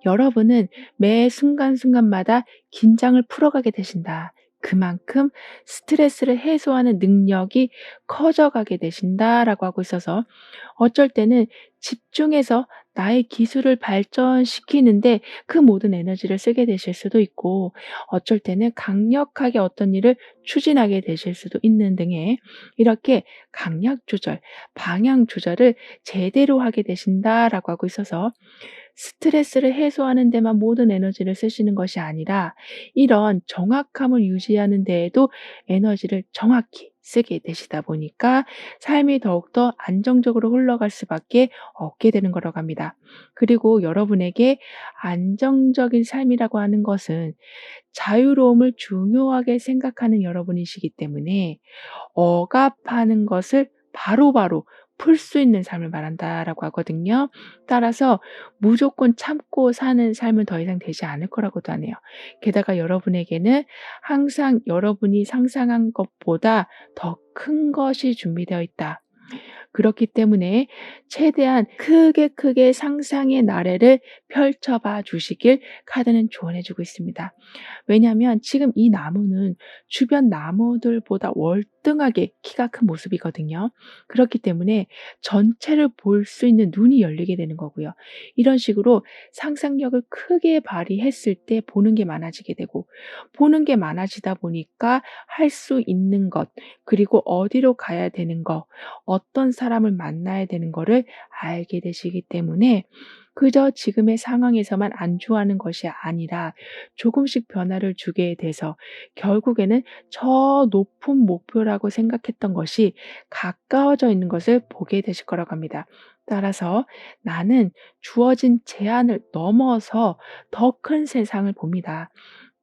여러분은 매 순간순간마다 긴장을 풀어가게 되신다. 그만큼 스트레스를 해소하는 능력이 커져가게 되신다라고 하고 있어서 어쩔 때는 집중해서 나의 기술을 발전시키는데 그 모든 에너지를 쓰게 되실 수도 있고 어쩔 때는 강력하게 어떤 일을 추진하게 되실 수도 있는 등의 이렇게 강약 조절, 방향 조절을 제대로 하게 되신다라고 하고 있어서 스트레스를 해소하는 데만 모든 에너지를 쓰시는 것이 아니라 이런 정확함을 유지하는 데에도 에너지를 정확히 쓰게 되시다 보니까 삶이 더욱더 안정적으로 흘러갈 수밖에 없게 되는 거라고 합니다. 그리고 여러분에게 안정적인 삶이라고 하는 것은 자유로움을 중요하게 생각하는 여러분이시기 때문에 억압하는 것을 바로바로 풀 수 있는 삶을 말한다라고 하거든요. 따라서 무조건 참고 사는 삶은 더 이상 되지 않을 거라고도 하네요. 게다가 여러분에게는 항상 여러분이 상상한 것보다 더 큰 것이 준비되어 있다. 그렇기 때문에 최대한 크게 크게 상상의 나래를 펼쳐 봐 주시길 카드는 조언해 주고 있습니다. 왜냐하면 지금 이 나무는 주변 나무들보다 월등하게 키가 큰 모습이거든요. 그렇기 때문에 전체를 볼 수 있는 눈이 열리게 되는 거고요. 이런 식으로 상상력을 크게 발휘했을 때 보는 게 많아지게 되고 보는 게 많아지다 보니까 할 수 있는 것 그리고 어디로 가야 되는 거 어떤 사람을 만나야 되는 거를 알게 되시기 때문에 그저 지금의 상황에서만 안주하는 것이 아니라 조금씩 변화를 주게 돼서 결국에는 저 높은 목표라고 생각했던 것이 가까워져 있는 것을 보게 되실 거라고 합니다. 따라서 나는 주어진 제한을 넘어서 더 큰 세상을 봅니다.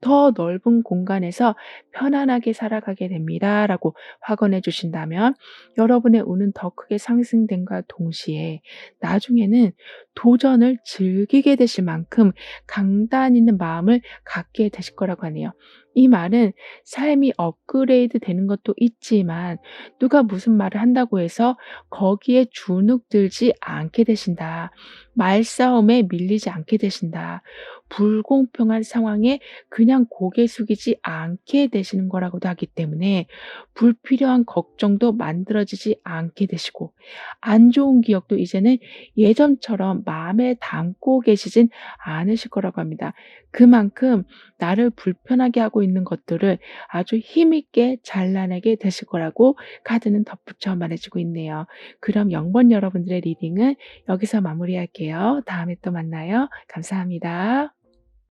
더 넓은 공간에서 편안하게 살아가게 됩니다라고 확언해 주신다면 여러분의 운은 더 크게 상승됨과 동시에 나중에는 도전을 즐기게 되실 만큼 강단 있는 마음을 갖게 되실 거라고 하네요. 이 말은 삶이 업그레이드 되는 것도 있지만 누가 무슨 말을 한다고 해서 거기에 주눅들지 않게 되신다. 말싸움에 밀리지 않게 되신다. 불공평한 상황에 그냥 고개 숙이지 않게 되시는 거라고도 하기 때문에 불필요한 걱정도 만들어지지 않게 되시고 안 좋은 기억도 이제는 예전처럼 마음에 담고 계시진 않으실 거라고 합니다. 그만큼 나를 불편하게 하고 있는 것들을 아주 힘있게 잘라내게 되실 거라고 카드는 덧붙여 말해주고 있네요. 그럼 0번 여러분들의 리딩은 여기서 마무리할게요. 다음에 또 만나요. 감사합니다.